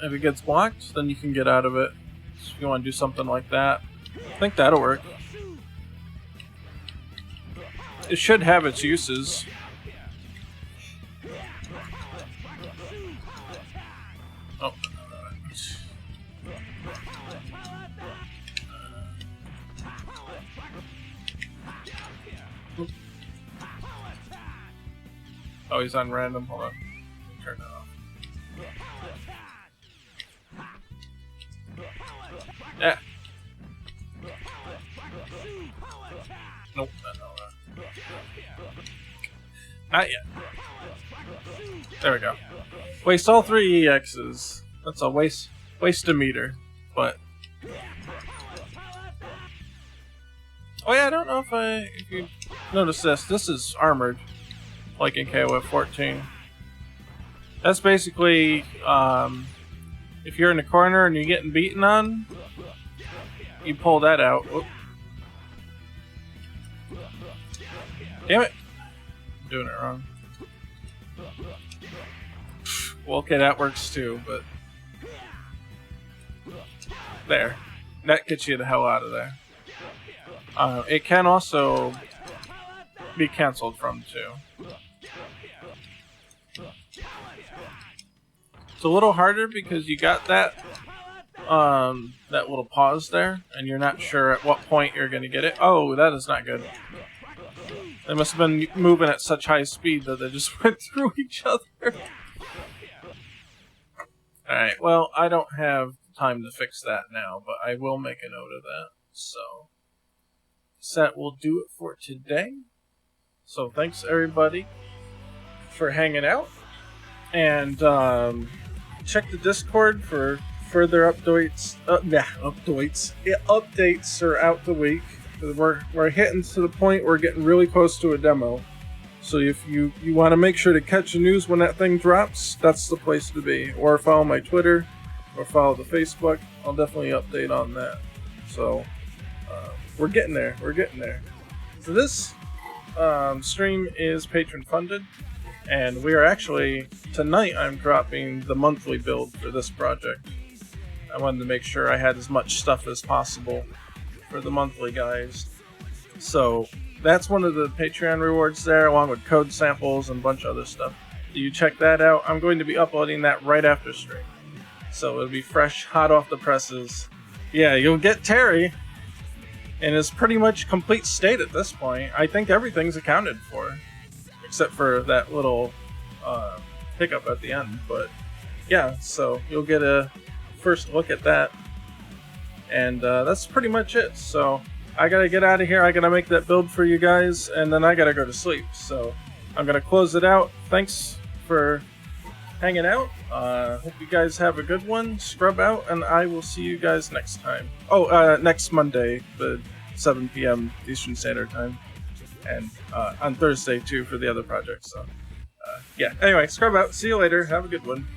if it gets blocked, then you can get out of it. So if you want to do something like that, I think that'll work. It should have its uses. Oh. Oh, he's on random. Hold on. Turn that off. Yeah. Nope. Not yet. There we go. Waste all 3 EXs. That's a waste-a-meter. But oh yeah, I don't know if you notice this. This is armored, like in KOF 14. That's basically if you're in the corner and you're getting beaten on, you pull that out. Whoop. Damn it! I'm doing it wrong. Well, okay, that works too, but there. That gets you the hell out of there. It can also be cancelled from too. It's a little harder because you got that little pause there, and you're not sure at what point you're going to get it. Oh, that is not good. They must have been moving at such high speed that they just went through each other. Alright, well, I don't have time to fix that now, but I will make a note of that. So that will do it for today. So thanks everybody for hanging out, and check the Discord for further updates. Updates are out the week. We're hitting to the point we're getting really close to a demo. So if you want to make sure to catch the news when that thing drops, that's the place to be. Or follow my Twitter, or follow the Facebook. I'll definitely update on that. So we're getting there. We're getting there. So this stream is patron funded, and we are actually tonight. I'm dropping the monthly build for this project. I wanted to make sure I had as much stuff as possible for the monthly guys. So that's one of the Patreon rewards there, along with code samples and a bunch of other stuff. You check that out. I'm going to be uploading that right after stream, so it'll be fresh, hot off the presses. Yeah, you'll get Terry, and it's pretty much complete state at this point. I think everything's accounted for, except for that little hiccup at the end. But yeah, so you'll get a first look at that, and that's pretty much it. So I gotta get out of here. I gotta make that build for you guys, and then I gotta go to sleep. So I'm gonna close it out. Thanks for hanging out. Hope you guys have a good one. Scrub out, and I will see you guys next time. Oh, next Monday, the 7 p.m. Eastern Standard Time, and on Thursday too for the other project. So yeah. Anyway, scrub out. See you later. Have a good one.